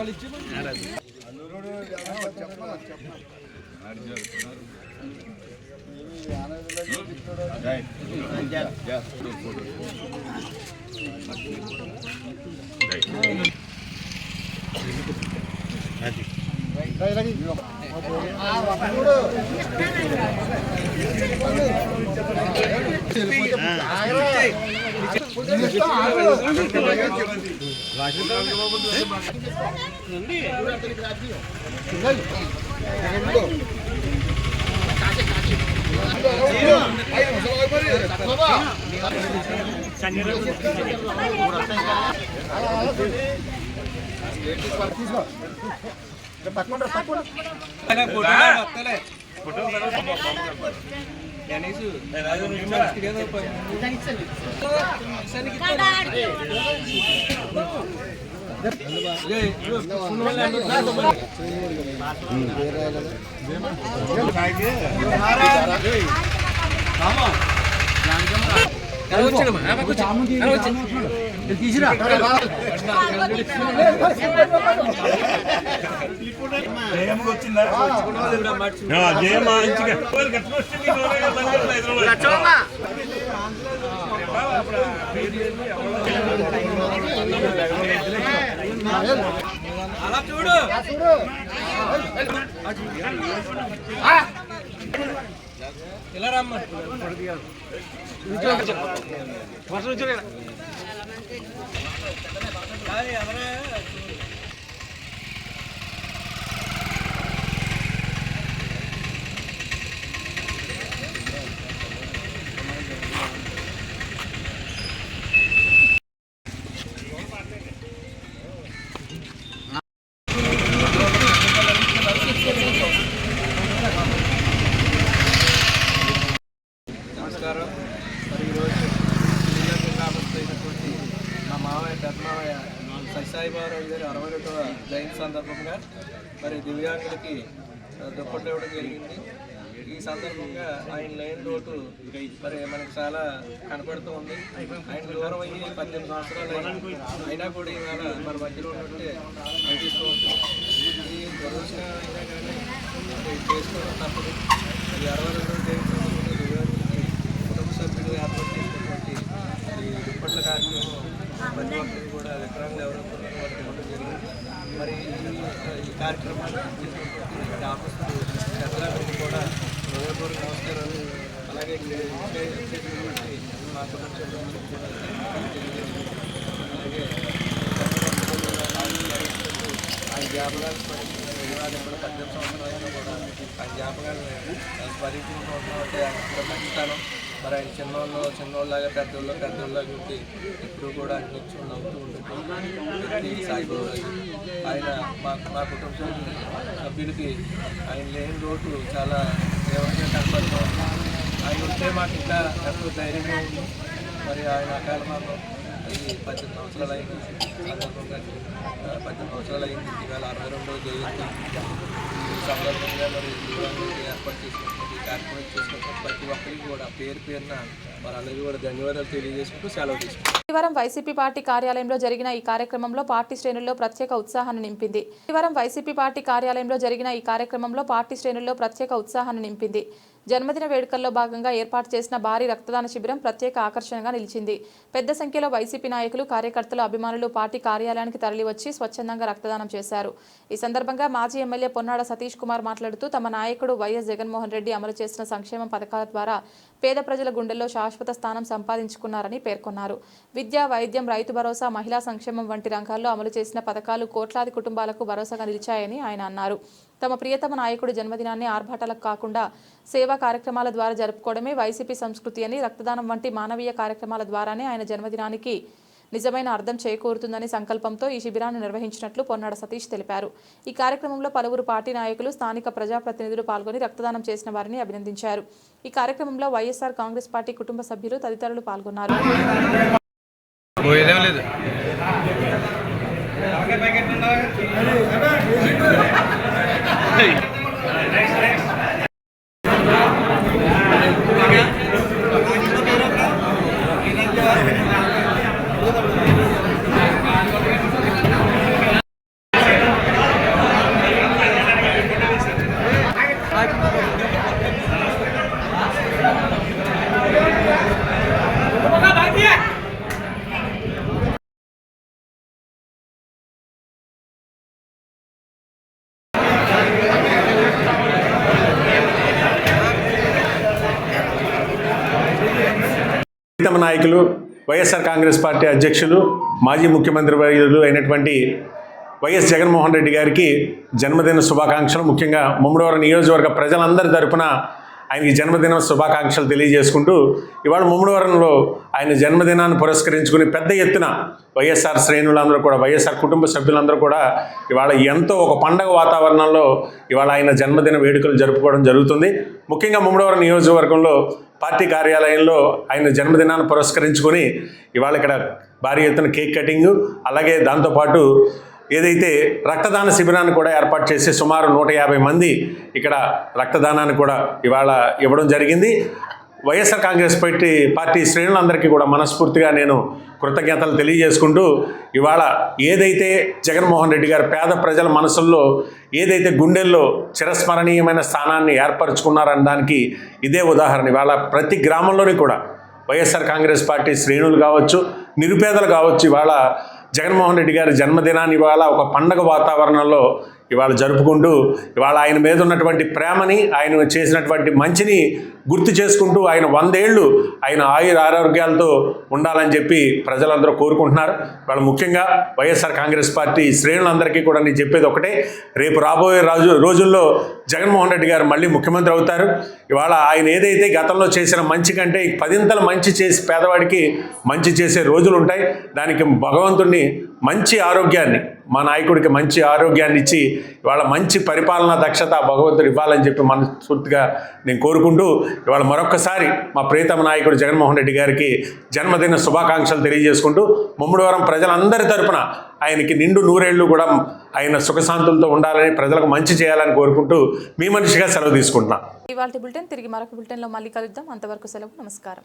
అలా చూడు ఇలా రమ్మ నమస్కారం. మరి ఈరోజు జిల్లాకు రాబోతున్నటువంటి మా మావయ్య పెద్దమావయ్య సత్యసాయిబాబు గారి 62వ జయంతి సందర్భంగా మరి దివ్యాంగులకి దుప్పట్లు ఇవ్వడం జరిగింది. ఈ సందర్భంగా ఆయన లేని లోటు మరి మనకు చాలా కనపడుతూ ఉంది. ఆయన దూరం అయ్యి 18 సంవత్సరాలు అయినా కూడా ఇవాళ మన మధ్యలో ఉన్నట్టే అనిపిస్తూ ఉంటుంది. ఈ దురదృష్టం అయినా కానీ మరి చేసుకోవడం తప్పదు. మరి 62వ జయంతి సందర్భంగా దివ్యాంగులకి కుటుంబ సభ్యులు ఏర్పాటు చేసినటువంటి ఈ దుప్పట్ల కార్యక్రమం ప్రతి ఒక్కరికి కూడా వికలాంగులు ఎవరైతే వారికి ఇవ్వడం జరిగింది. మరి ఈ కార్యక్రమాన్ని చేసినటువంటి ఆఫీసులు పెద్దలందరికీ కూడా హృదయపూర్వక నమస్కారాలు. అలాగే చేసినటువంటి మా కుటుంబ సభ్యులందరికీ కూడా అలాగే ఆయన జ్ఞాపకాలు స్మరించిన కూడా 18 సంవత్సరాలు అయినా కూడా ఆయన జ్ఞాపకాలను స్మరించుకుంటూ ఉంటున్నామంటే ఆయన కూడా మంచితనం. మరి ఆయన చిన్నోళ్ళలాగా పెద్దోళ్ళలాగా ఉంటే ఎప్పుడు కూడా అన్నించి నవ్వుతూ ఉంటుంది సాయిబాబు. ఆయన మా కుటుంబ సభ్యులకి ఆయన లేని లోటు చాలా తీవ్రంగా కనపడుతూ ఉంది. ఆయన ఉంటే మాకు ఇంకా ఎంతో ధైర్యంగా ఉంది. మరి ఆయన అకాల మరణం అది 18 సంవత్సరాలు అయింది. సందర్భంగా 18 సంవత్సరాలు అయింది. ఇవాళ 62వ జయంతి ఈ సందర్భంగా మరి ఏర్పాటు చేసుకుంటున్నది కార్యక్రమం చేసుకుంటున్న ప్రతి ఒక్కరికి కూడా పేరు పేరున వాళ్ళందరికీ కూడా ధన్యవాదాలు తెలియజేసుకుంటూ సెలవు తీసుకుంటాం. శనివారం వైసీపీ పార్టీ కార్యాలయంలో జరిగిన ఈ కార్యక్రమంలో పార్టీ శ్రేణుల్లో ప్రత్యేక ఉత్సాహాన్ని నింపింది. జన్మదిన వేడుకల్లో భాగంగా ఏర్పాటు చేసిన భారీ రక్తదాన శిబిరం ప్రత్యేక ఆకర్షణగా నిలిచింది. పెద్ద సంఖ్యలో వైసీపీ నాయకులు, కార్యకర్తలు, అభిమానులు పార్టీ కార్యాలయానికి తరలివచ్చి స్వచ్ఛందంగా రక్తదానం చేశారు. ఈ సందర్భంగా మాజీ ఎమ్మెల్యే పొన్నాడ సతీష్ కుమార్ మాట్లాడుతూ తమ నాయకుడు వైఎస్ జగన్మోహన్ రెడ్డి అమలు చేసిన సంక్షేమ పథకాల ద్వారా పేద ప్రజల గుండెల్లో శాశ్వత స్థానం సంపాదించుకున్నారని పేర్కొన్నారు. విద్య, వైద్యం, రైతు భరోసా, మహిళా సంక్షేమం వంటి రంగాల్లో అమలు చేసిన పథకాలు కోట్లాది కుటుంబాలకు భరోసాగా నిలిచాయని ఆయన అన్నారు. తమ ప్రియతమ నాయకుడి జన్మదినాన్ని ఆర్భాటాలకు కాకుండా సేవా కార్యక్రమాల ద్వారా జరుపుకోవడమే వైసీపీ సంస్కృతి అని, రక్తదానం వంటి మానవీయ కార్యక్రమాల ద్వారానే ఆయన జన్మదినానికి నిజమైన అర్థం చేకూరుతుందని సంకల్పంతో ఈ శిబిరాన్ని నిర్వహించినట్లు పొన్నాడ సతీష్ తెలిపారు. ఈ కార్యక్రమంలో పలువురు పార్టీ నాయకులు, స్థానిక ప్రజాప్రతినిధులు పాల్గొని రక్తదానం చేసిన వారిని అభినందించారు. ఈ కార్యక్రమంలో వైఎస్ఆర్ కాంగ్రెస్ పార్టీ కుటుంబ సభ్యులు తదితరులు పాల్గొన్నారు. ప్రీతమ నాయకులు, వైఎస్ఆర్ కాంగ్రెస్ పార్టీ అధ్యక్షులు, మాజీ ముఖ్యమంత్రి వర్యులు అయినటువంటి వైఎస్ జగన్మోహన్ రెడ్డి గారికి జన్మదిన శుభాకాంక్షలు. ముఖ్యంగా ముమ్మడివరం నియోజకవర్గ ప్రజలందరి తరపున ఆయనకి జన్మదిన శుభాకాంక్షలు తెలియజేసుకుంటూ ఇవాళ ముమ్మడివరంలో ఆయన జన్మదినాన్ని పురస్కరించుకుని పెద్ద ఎత్తున వైఎస్ఆర్ శ్రేణులందరూ కూడా, వైఎస్ఆర్ కుటుంబ సభ్యులందరూ కూడా ఇవాళ ఎంతో ఒక పండగ వాతావరణంలో ఇవాళ ఆయన జన్మదిన వేడుకలు జరుపుకోవడం జరుగుతుంది. ముఖ్యంగా ముమ్మడివరం నియోజకవర్గంలో పార్టీ కార్యాలయంలో ఆయన జన్మదినాన్ని పురస్కరించుకొని ఇవాళ ఇక్కడ భారీ ఎత్తున కేక్ కటింగు, అలాగే దాంతోపాటు ఏదైతే రక్తదాన శిబిరాన్ని కూడా ఏర్పాటు చేసి సుమారు 150 మంది ఇక్కడ రక్తదానాన్ని కూడా ఇవాళ ఇవ్వడం జరిగింది. వైఎస్ఆర్ కాంగ్రెస్ పార్టీ శ్రేణులందరికీ కూడా మనస్ఫూర్తిగా నేను కృతజ్ఞతలు తెలియజేసుకుంటూ ఇవాళ ఏదైతే జగన్మోహన్ రెడ్డి గారు పేద ప్రజల మనసుల్లో ఏదైతే గుండెల్లో చిరస్మరణీయమైన స్థానాన్ని ఏర్పరచుకున్నారన్న దానికి ఇదే ఉదాహరణ. ఇవాళ ప్రతి గ్రామంలోని కూడా వైఎస్ఆర్ కాంగ్రెస్ పార్టీ శ్రేణులు కావచ్చు, నిరుపేదలు కావచ్చు, ఇవాళ జగన్మోహన్ రెడ్డి గారి జన్మదినాన్ని ఇవాళ ఒక పండగ వాతావరణంలో ఇవాళ జరుపుకుంటూ ఇవాళ ఆయన మీద ఉన్నటువంటి ప్రేమని, ఆయన చేసినటువంటి మంచిని గుర్తు చేసుకుంటూ ఆయన 100 ఏళ్ళు ఆయన ఆరోగ్యాలతో ఉండాలని చెప్పి ప్రజలందరూ కోరుకుంటున్నారు. ఇవాళ ముఖ్యంగా వైఎస్ఆర్ కాంగ్రెస్ పార్టీ శ్రేణులందరికీ కూడా నేను చెప్పేది ఒకటే, రేపు రాబోయే రోజుల్లో జగన్మోహన్ రెడ్డి గారు మళ్ళీ ముఖ్యమంత్రి అవుతారు. ఇవాళ ఆయన ఏదైతే గతంలో చేసిన మంచి కంటే 10 మంచి చేసి పేదవాడికి మంచి చేసే రోజులు ఉంటాయి. దానికి భగవంతుడిని మంచి ఆరోగ్యాన్ని, మా నాయకుడికి మంచి ఆరోగ్యాన్ని ఇచ్చి ఇవాళ మంచి పరిపాలనా దక్షత భగవంతుడు ఇవ్వాలని చెప్పి మనస్ఫూర్తిగా నేను కోరుకుంటూ ఇవాళ మరొక్కసారి మా ప్రియతమ నాయకుడు జగన్మోహన్ రెడ్డి గారికి జన్మదిన శుభాకాంక్షలు తెలియజేసుకుంటూ ముమ్మడివరం ప్రజలందరి తరపున ఆయనకి నిండు 100 ఏళ్ళు కూడా ఆయన సుఖశాంతులతో ఉండాలని, ప్రజలకు మంచి చేయాలని కోరుకుంటూ మీ మనిషిగా సెలవు తీసుకుంటున్నాను. ఇవాల్టి బులెటిన్ తిరిగి మరొక బులెటిన్లో మళ్ళీ కలుద్దాం. అంతవరకు సెలవు. నమస్కారం.